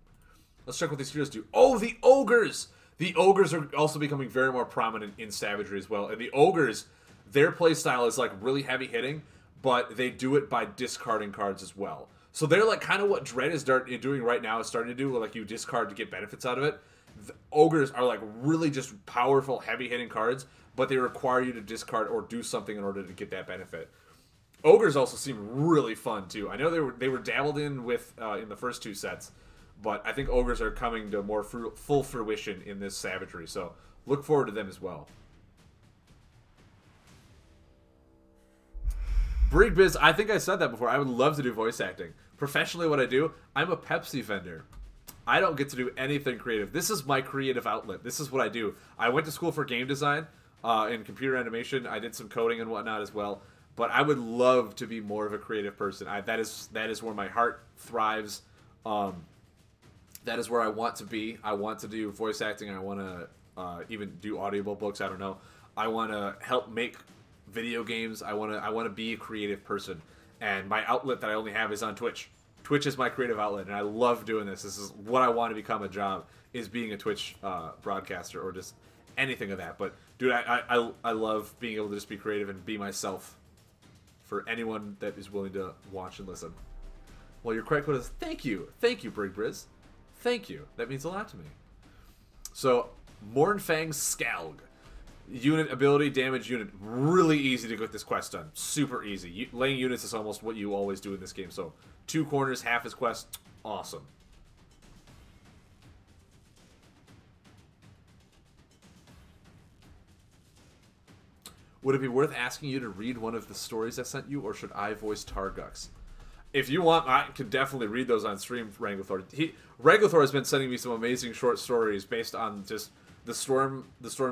Let's check what these heroes do. Oh, the ogres! The ogres are also becoming very more prominent in Savagery as well. And the ogres, their playstyle is like really heavy hitting, but they do it by discarding cards as well. So they're like kind of what Dread is doing right now, is starting to do, like you discard to get benefits out of it. The ogres are like really just powerful, heavy hitting cards, but they require you to discard or do something in order to get that benefit. Ogres also seem really fun too. I know they were dabbled in with in the first two sets, but I think ogres are coming to more full fruition in this Savagery. So look forward to them as well. Brig Biz, I think I said that before. I would love to do voice acting. Professionally, what I do, I'm a Pepsi vendor. I don't get to do anything creative. This is my creative outlet. This is what I do. I went to school for game design and computer animation. I did some coding and whatnot as well. But I would love to be more of a creative person. That is where my heart thrives. That is where I want to be. I want to do voice acting. I want to even do audible books. I don't know. I want to help make video games. I want to be a creative person, and my outlet that I only have is on Twitch. Twitch is my creative outlet, and I love doing this. This is what I want to become a job, is being a Twitch broadcaster, or just anything of that. But dude, I love being able to just be creative and be myself for anyone that is willing to watch and listen. Well, your credit code is thank you, Brig Briz, thank you. That means a lot to me. So Mornfang's Skalg. Unit ability, damage unit. Really easy to get this quest done. Super easy. Laying units is almost what you always do in this game. So 2 corners, half his quest. Awesome. Would it be worth asking you to read one of the stories I sent you, or should I voice Targux? If you want, I could definitely read those on stream, Wrangler. Wrangler has been sending me some amazing short stories based on just the storm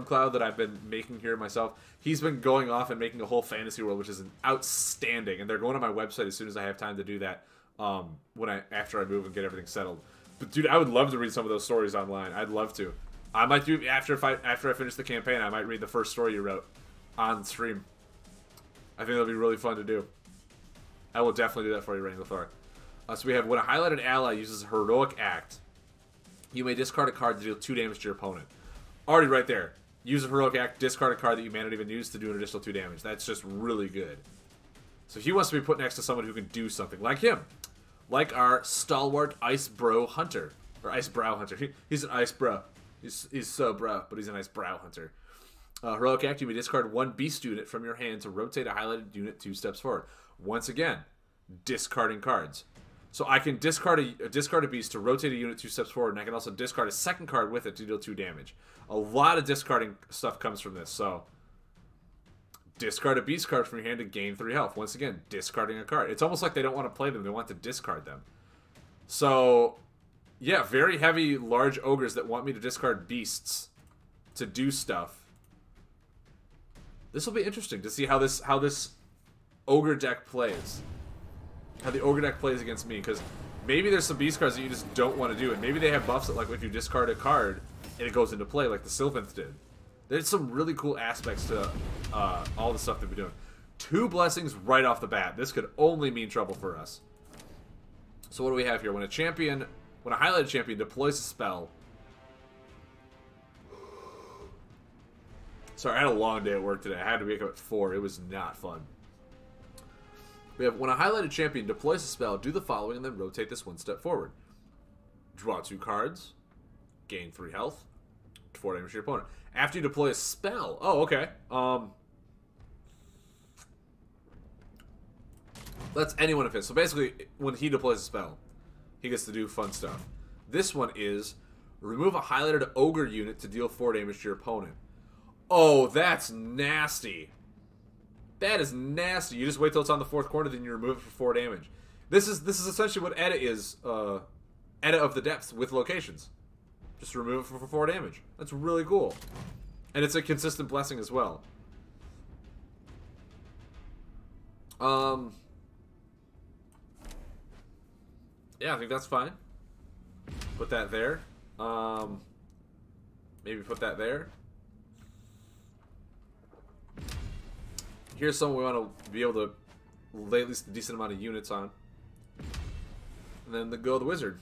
cloud that I've been making here myself. He's been going off and making a whole fantasy world, which is outstanding. And they're going on my website as soon as I have time to do that. After I move and get everything settled. But dude, I would love to read some of those stories online. I'd love to. I might do after I finish the campaign. I might read the first story you wrote on stream. I think that'll be really fun to do. I will definitely do that for you, Wrangler. So we have, when a highlighted ally uses a heroic act, you may discard a card to deal 2 damage to your opponent. Already right there. Use a heroic act, discard a card that you may not even use to do an additional 2 damage. That's just really good. So he wants to be put next to someone who can do something like him. Like our stalwart Ice Bro Hunter. Or Ice Brow Hunter. He's an Ice Bro. He's so bro, but he's an Ice Brow Hunter. Heroic act, you may discard 1 beast unit from your hand to rotate a highlighted unit 2 steps forward. Once again, discarding cards. So I can discard a beast to rotate a unit 2 steps forward, and I can also discard a second card with it to deal 2 damage. A lot of discarding stuff comes from this, so discard a beast card from your hand to gain 3 health. Once again, discarding a card. It's almost like they don't want to play them, they want to discard them. So, yeah, very heavy, large ogres that want me to discard beasts to do stuff. This will be interesting to see how this ogre deck plays. How the ogre deck plays against me, because maybe there's some beast cards that you just don't want to do, and maybe they have buffs that, like, if you discard a card and it goes into play, like the Sylvanth did. There's some really cool aspects to all the stuff that we're doing. 2 blessings right off the bat. This could only mean trouble for us. So what do we have here? When a highlighted champion deploys a spell. Sorry, I had a long day at work today. I had to wake up at 4. It was not fun. We have, when a highlighted champion deploys a spell, do the following and then rotate this 1 step forward. Draw 2 cards. Gain 3 health. 4 damage to your opponent. After you deploy a spell. Oh, okay. That's any one of his. So basically, when he deploys a spell, he gets to do fun stuff. This one is, remove a highlighted ogre unit to deal 4 damage to your opponent. Oh, that's nasty. That is nasty. You just wait till it's on the 4th corner, then you remove it for 4 damage. This is essentially what Edda is. Edda of the Depths with locations. Just remove it for 4 damage. That's really cool. And it's a consistent blessing as well. Yeah, I think that's fine. Put that there. Maybe put that there. Here's something we want to be able to lay at least a decent amount of units on. And then go the wizard.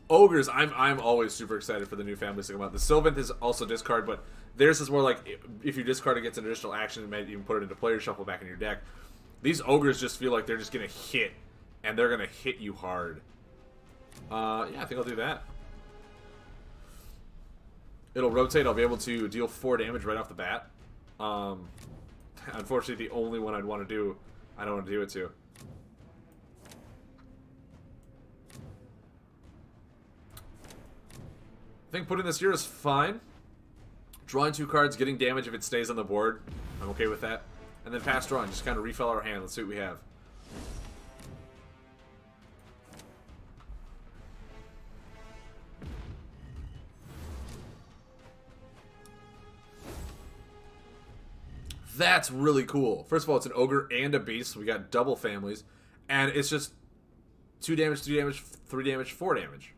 Ogres, I'm always super excited for the new families to come out. The Sylvanth is also discard, but theirs is more like if you discard it gets an additional action, it might even put it into player shuffle back in your deck. These ogres just feel like they're just gonna hit, and they're gonna hit you hard. Yeah, I think I'll do that. It'll rotate. I'll be able to deal 4 damage right off the bat. Unfortunately, the only one I'd want to do, I don't want to do it to. I think putting this here is fine. Drawing 2 cards, getting damage if it stays on the board. I'm okay with that. And then pass drawing, just kind of refill our hand. Let's see what we have. That's really cool. First of all, it's an ogre and a beast. So we got double families. And it's just 2 damage, 3 damage, 3 damage, 4 damage.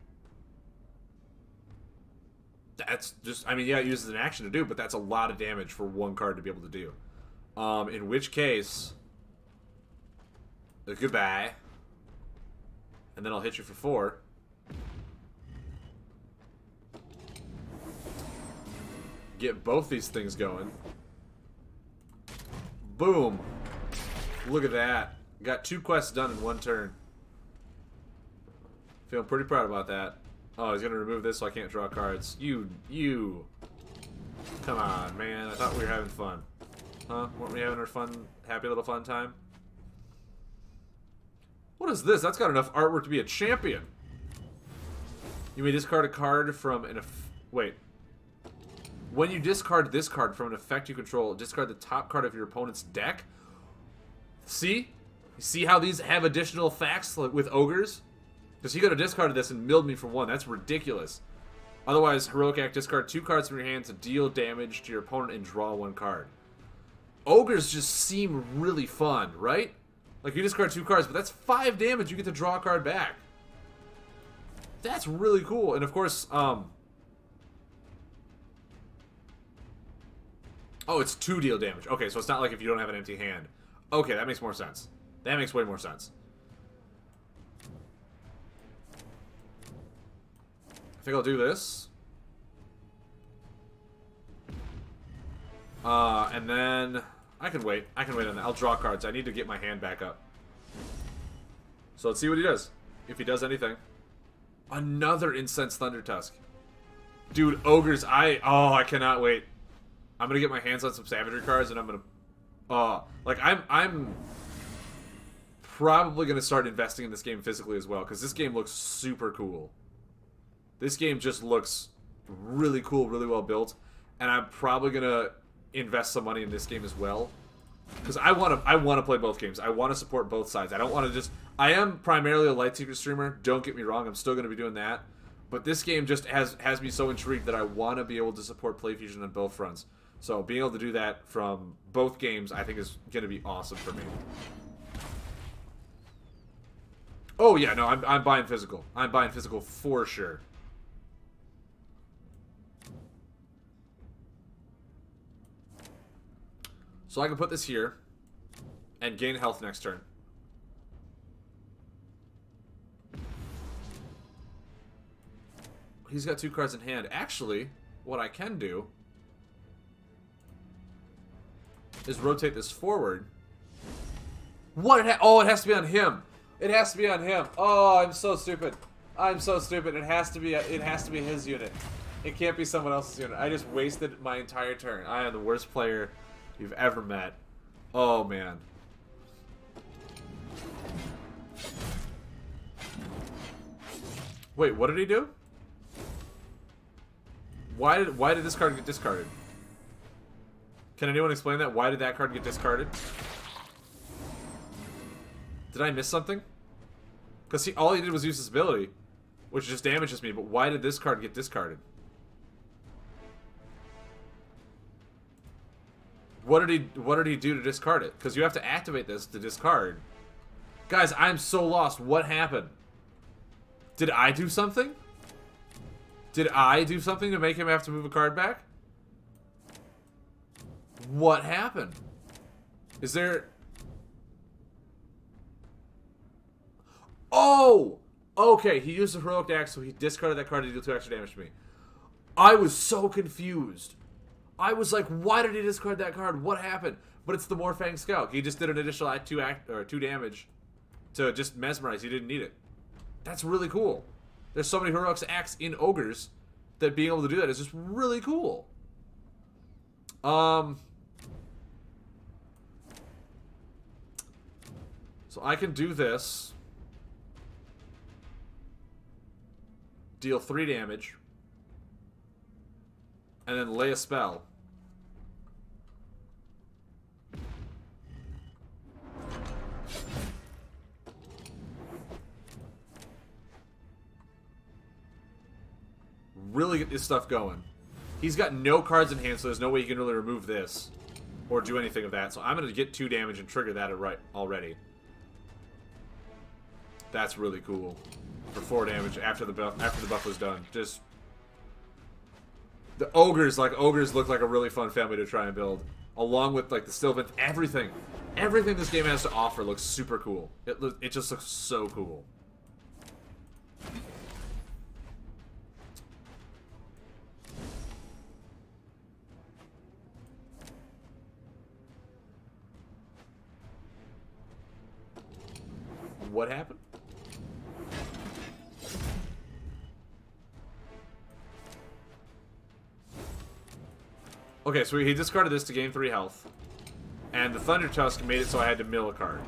That's just, I mean, yeah, it uses an action to do, but that's a lot of damage for 1 card to be able to do. In which case, goodbye. And then I'll hit you for 4. Get both these things going. Boom. Look at that. Got 2 quests done in 1 turn. Feeling pretty proud about that. Oh, he's gonna remove this so I can't draw cards. You. Come on, man. I thought we were having fun. Huh? Weren't we having our fun, happy little fun time? What is this? That's got enough artwork to be a champion. You may discard a card from an... Wait. When you discard this card from an effect you control, discard the top card of your opponent's deck. See? You see how these have additional effects with ogres? Because he could have discarded this and milled me for 1. That's ridiculous. Otherwise, Heroic Act, discard 2 cards from your hand to deal damage to your opponent and draw 1 card. Ogres just seem really fun, right? Like, you discard 2 cards, but that's 5 damage. You get to draw a card back. That's really cool. And, of course, oh, it's 2 deal damage. Okay, so it's not like if you don't have an empty hand. Okay, that makes more sense. That makes way more sense. I think I'll do this. And then... I can wait. I can wait on that. I'll draw cards. I need to get my hand back up. So let's see what he does. If he does anything. Another Incensed Thunder Tusk. Dude, ogres, I cannot wait. I'm gonna get my hands on some Savagery cards and I'm gonna... like, I'm probably gonna start investing in this game physically as well, because this game looks super cool. This game just looks really cool, really well built, and I'm probably gonna invest some money in this game as well, because I want to play both games. I want to support both sides. I don't want to just... I am primarily a Lightseeker streamer. Don't get me wrong. I'm still going to be doing that, but this game just has me so intrigued that I want to be able to support PlayFusion on both fronts. So being able to do that from both games, I think, is going to be awesome for me. Oh yeah, no, I'm buying physical. I'm buying physical for sure. So I can put this here and gain health next turn. He's got 2 cards in hand. Actually, what I can do is rotate this forward. What? Oh, it has to be on him. It has to be on him. Oh, I'm so stupid. I'm so stupid. It has to be his unit. It can't be someone else's unit. I just wasted my entire turn. I am the worst player you've ever met. Oh man. Wait, what did he do? Why did this card get discarded? Can anyone explain that? Why did that card get discarded? Did I miss something? Because all he did was use his ability, which just damages me, but why did this card get discarded? What did he do to discard it? Because you have to activate this to discard. Guys, I'm so lost. What happened? Did I do something? Did I do something to make him have to move a card back? What happened? Is there... Oh! Okay, he used the Heroic Axe, so he discarded that card to deal 2 extra damage to me. I was so confused. I was like, why did he discard that card? What happened? But it's the Morfang Scout. He just did an additional 2 damage to just mesmerize. He didn't need it. That's really cool. There's so many Heroic Axe in Ogres that being able to do that is just really cool. So I can do this. Deal 3 damage. And then lay a spell. Really get this stuff going. He's got no cards in hand, so there's no way he can really remove this or do anything of that. So I'm going to get 2 damage and trigger that already. That's really cool. For 4 damage after the buff was done. Just the ogres look like a really fun family to try and build, along with like the Sylvan. Everything this game has to offer looks super cool. It just looks so cool. what happened? Okay, so he discarded this to gain 3 health. And the Thunder Tusk made it so I had to mill a card.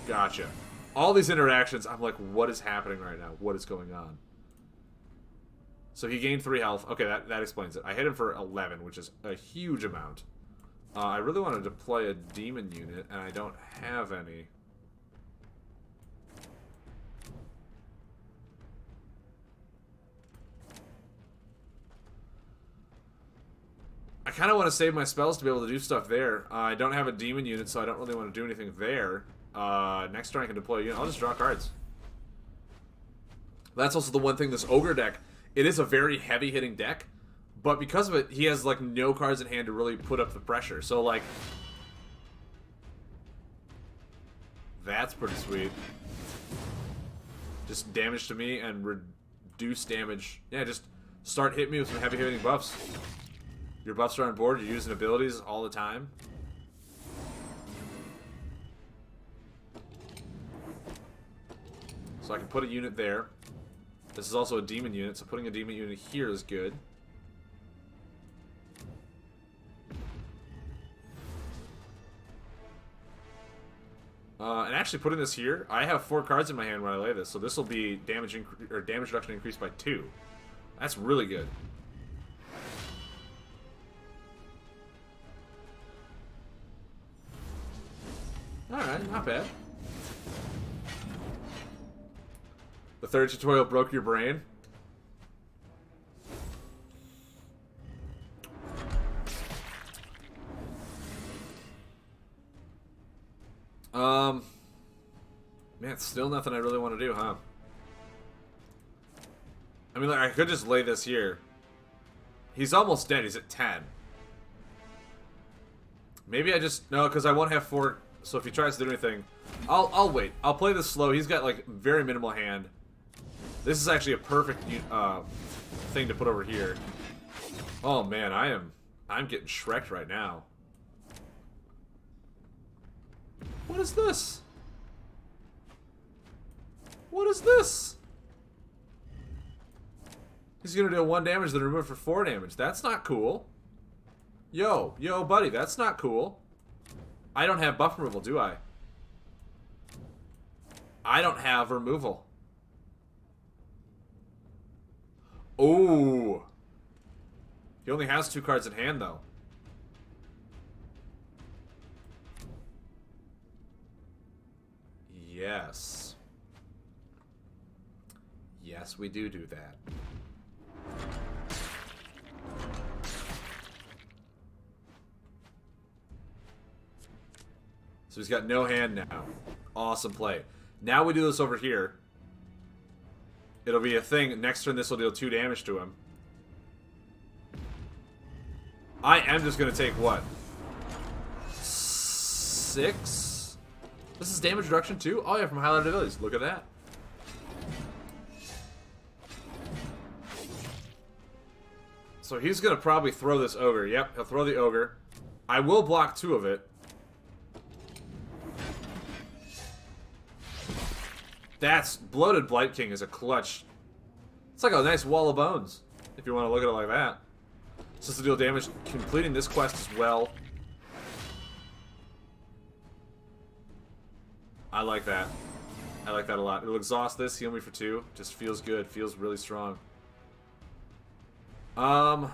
Gotcha. All these interactions, I'm like, what is happening right now? What is going on? So he gained 3 health. Okay, that explains it. I hit him for 11, which is a huge amount. I really wanted to play a demon unit, and I don't have any. I kind of want to save my spells to be able to do stuff there. I don't have a demon unit, so I don't really want to do anything there. Next turn I can deploy a unit. I'll just draw cards. That's also the one thing, this Ogre deck, it is a very heavy-hitting deck, but because of it, he has, like, no cards in hand to really put up the pressure. So, like, that's pretty sweet. Just damage to me and reduce damage. Yeah, just start hitting me with some heavy-hitting buffs. Your buffs are on board, you're using abilities all the time. So I can put a unit there. This is also a demon unit, so putting a demon unit here is good. And actually putting this here, I have 4 cards in my hand when I lay this, so this will be damage reduction increased by 2. That's really good. Alright, not bad. The third tutorial broke your brain? Man, still nothing I really want to do, huh? I mean, like, I could just lay this here. He's almost dead. He's at 10. Maybe I just... No, because I won't have 4... So if he tries to do anything... I'll wait. I'll play this slow. He's got, like, very minimal hand. This is actually a perfect thing to put over here. Oh, man. I'm getting Shrek'd right now. What is this? What is this? He's gonna deal 1 damage, then remove for 4 damage. That's not cool. Yo, buddy, that's not cool. I don't have buff removal, do I? I don't have removal. Oh. He only has 2 cards in hand, though. Yes. Yes, we do that. So he's got no hand now. Awesome play. Now we do this over here. It'll be a thing. Next turn this will deal 2 damage to him. I am just going to take what? 6? This is damage reduction too? Oh yeah, from highlighted abilities. Look at that. So he's going to probably throw this ogre. Yep, he'll throw the ogre. I will block 2 of it. That's... Bloated Blight King is a clutch. It's like a nice wall of bones, if you want to look at it like that. It's just to deal damage, completing this quest as well. I like that. I like that a lot. It'll exhaust this, heal me for 2. Just feels good. Feels really strong. I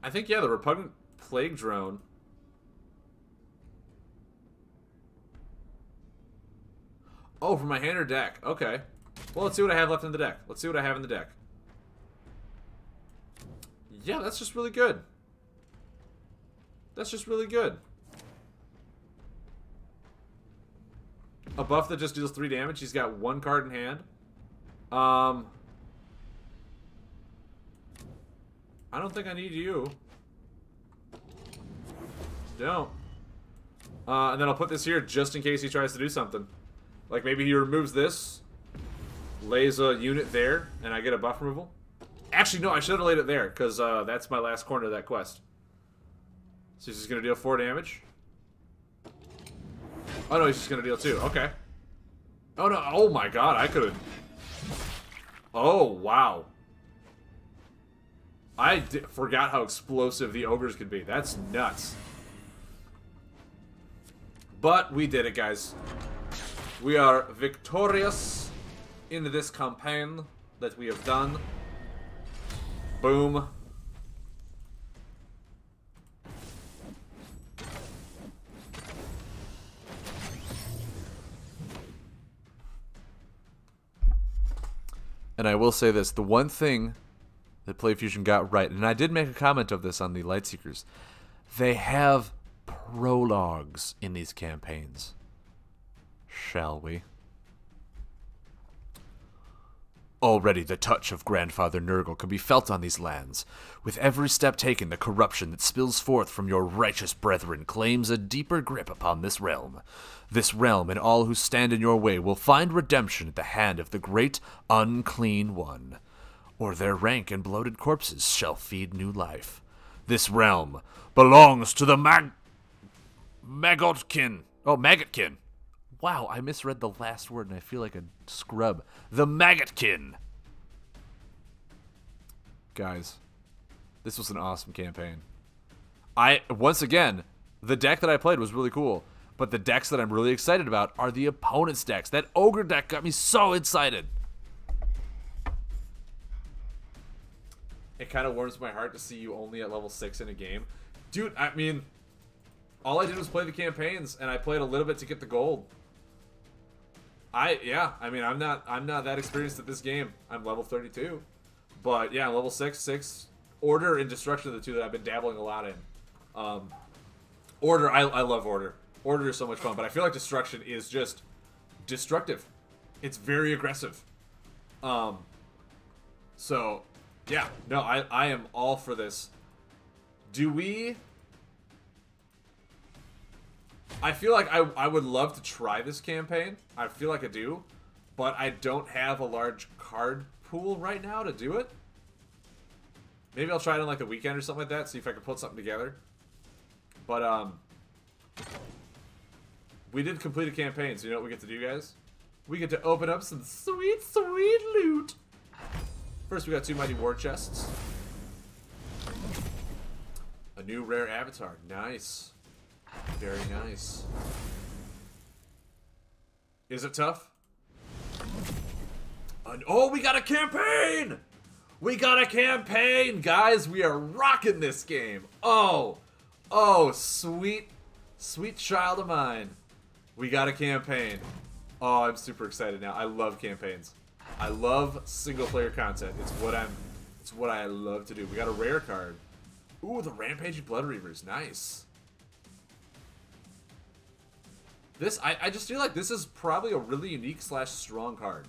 think, yeah, the Repugnant Plague Drone. Oh, for my hand or deck. Okay. Well, let's see what I have left in the deck. Let's see what I have in the deck. Yeah, that's just really good. That's just really good. A buff that just deals 3 damage. He's got 1 card in hand. I don't think I need you. Don't. And then I'll put this here just in case he tries to do something. Like maybe he removes this, lays a unit there, and I get a buff removal. Actually, no, I should have laid it there, because that's my last corner of that quest. So he's just going to deal 4 damage. Oh, no, he's just going to deal 2. Okay. Oh, no. Oh, my God. I could have... Oh, wow. I forgot how explosive the ogres could be. That's nuts. But we did it, guys. We are victorious in this campaign that we have done. Boom. And I will say this, the one thing that PlayFusion got right, and I did make a comment of this on the Lightseekers, they have prologues in these campaigns. Shall we? Already the touch of Grandfather Nurgle can be felt on these lands. With every step taken, the corruption that spills forth from your righteous brethren claims a deeper grip upon this realm. This realm and all who stand in your way will find redemption at the hand of the great unclean one, or their rank and bloated corpses shall feed new life. This realm belongs to the Magotkin. Oh, Maggotkin. Wow, I misread the last word and I feel like a scrub. The Maggotkin. Guys, this was an awesome campaign. Once again, the deck that I played was really cool, but the decks that I'm really excited about are the opponent's decks. That ogre deck got me so excited. It kind of warms my heart to see you only at level 6 in a game. Dude, I mean, all I did was play the campaigns, and I played a little bit to get the gold. Yeah, I mean, I'm not that experienced at this game. I'm level 32. But yeah, level 6. Order and Destruction are the two that I've been dabbling a lot in. Order, I love Order. Order is so much fun, but I feel like Destruction is just destructive. It's very aggressive. So, yeah, no, I am all for this. Do we... I feel like I would love to try this campaign. I feel like I do. But I don't have a large card pool right now to do it. Maybe I'll try it on like the weekend or something like that. See if I can put something together. But, we did complete a campaign. So you know what we get to do, guys? We get to open up some sweet, sweet loot. First, we got 2 mighty war chests. A new rare avatar. Nice. Very nice. Is it tough? Oh, we got a campaign! We got a campaign, guys! We are rocking this game. Oh, sweet, sweet child of mine. We got a campaign. Oh, I'm super excited now. I love campaigns. I love single-player content. It's what I love to do. We got a rare card. Ooh, the Rampaging Blood Reavers. Nice. This, I just feel like this is probably a really unique / strong card.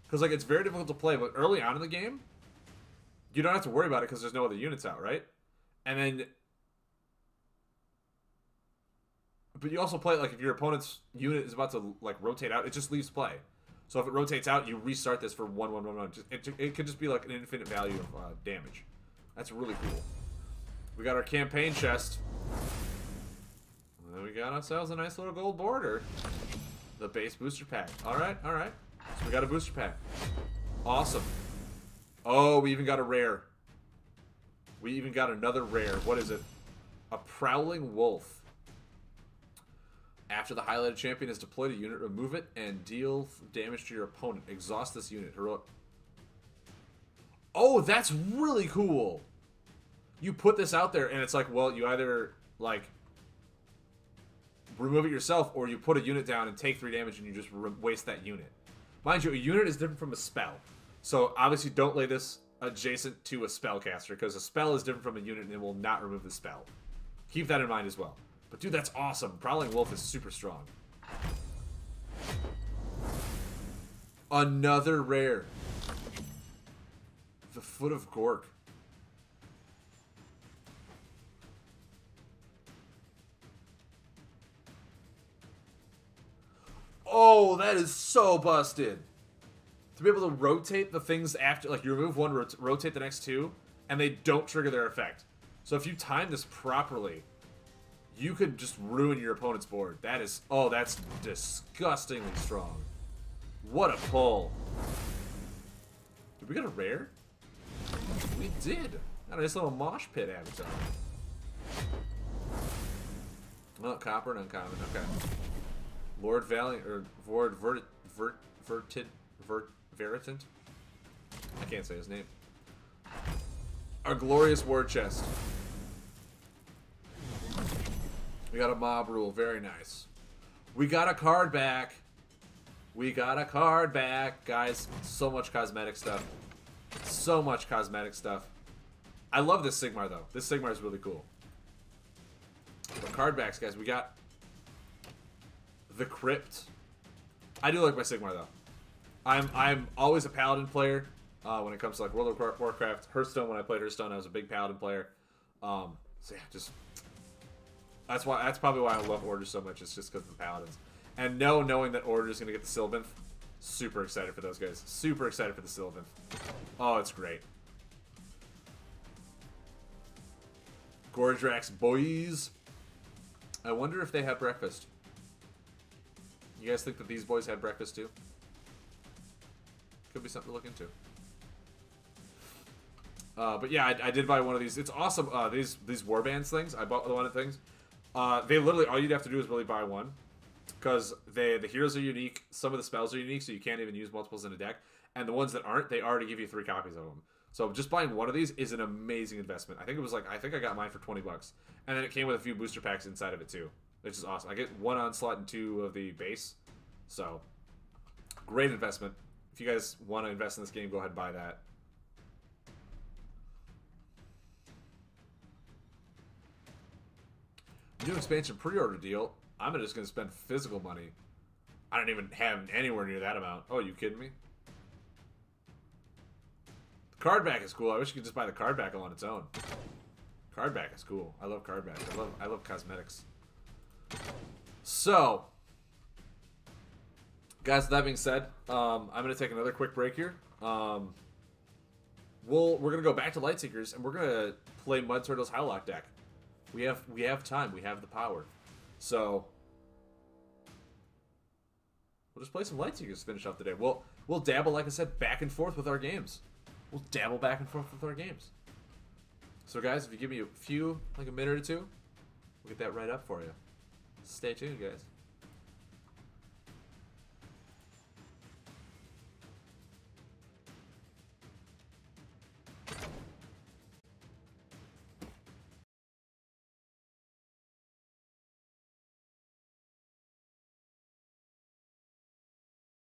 Because, like, it's very difficult to play, but early on in the game, you don't have to worry about it because there's no other units out, right? And then... But you also play it, like, if your opponent's unit is about to, like, rotate out, it just leaves play. So if it rotates out, you restart this for 1/1/1/1. It could just be, like, an infinite value of damage. That's really cool. We got our campaign chest. And we got ourselves a nice little gold border. The base booster pack. Alright, alright. So we got a booster pack. Awesome. Oh, we even got a rare. We even got another rare. What is it? A Prowling Wolf. After the highlighted champion is deployed, a unit, remove it and deal damage to your opponent. Exhaust this unit. Heroic. Oh, that's really cool. You put this out there and it's like, well, you either, like, remove it yourself or you put a unit down and take 3 damage and you just waste that unit. Mind you, a unit is different from a spell. So, obviously, don't lay this adjacent to a spellcaster because a spell is different from a unit and it will not remove the spell. Keep that in mind as well. But dude, that's awesome. Prowling Wolf is super strong. Another rare. The Foot of Gork. Oh, that is so busted. to be able to rotate the things after, like you remove one, rotate the next two, and they don't trigger their effect. So if you time this properly, you could just ruin your opponent's board. That is, oh, that's disgustingly strong. What a pull. Did we get a rare? We did. Got a nice little mosh pit avatar. Oh, copper and uncommon. Okay. Lord Valiant, or Vord Veritant? I can't say his name. Our glorious war chest. We got a mob rule. Very nice. We got a card back. We got a card back. Guys, so much cosmetic stuff. So much cosmetic stuff. I love this Sigmar, though. This Sigmar is really cool. But card backs, guys. We got the Crypt. I do like my Sigmar, though. I'm always a Paladin player when it comes to like World of Warcraft. Hearthstone, when I played Hearthstone, I was a big Paladin player. So yeah, just that's probably why I love Orders so much. It's just because of the Paladins. And knowing that Order is going to get the Sylvanth, super excited for those guys. Super excited for the Sylvanth. Oh, it's great. Gordrax boys. I wonder if they had breakfast. You guys think that these boys had breakfast too? Could be something to look into. But yeah, I did buy one of these. It's awesome. These warbands things. I bought one of the things. They literally, all you'd have to do is really buy one. Because the heroes are unique. Some of the spells are unique, so you can't even use multiples in a deck. And the ones that aren't, they already give you 3 copies of them. So just buying one of these is an amazing investment. I think it was like, I think I got mine for 20 bucks. And then it came with a few booster packs inside of it too. Which is awesome. I get 1 Onslaught and 2 of the base. So, great investment. If you guys want to invest in this game, go ahead and buy that. New expansion pre-order deal. I'm just going to spend physical money. I don't even have anywhere near that amount. Oh, are you kidding me? The card back is cool. I wish you could just buy the card back on its own. Card back is cool. I love card back. I love cosmetics. So, guys, with that being said, I'm going to take another quick break here. We're going to go back to Lightseekers, and we're going to play Mud Turtle's Howlock deck. We have time. We have the power. So, we'll just play some Lightseekers to finish off the day. We'll dabble, like I said, back and forth with our games. We'll dabble back and forth with our games. So, guys, if you give me a minute or two, we'll get that right up for you. Stay tuned, guys.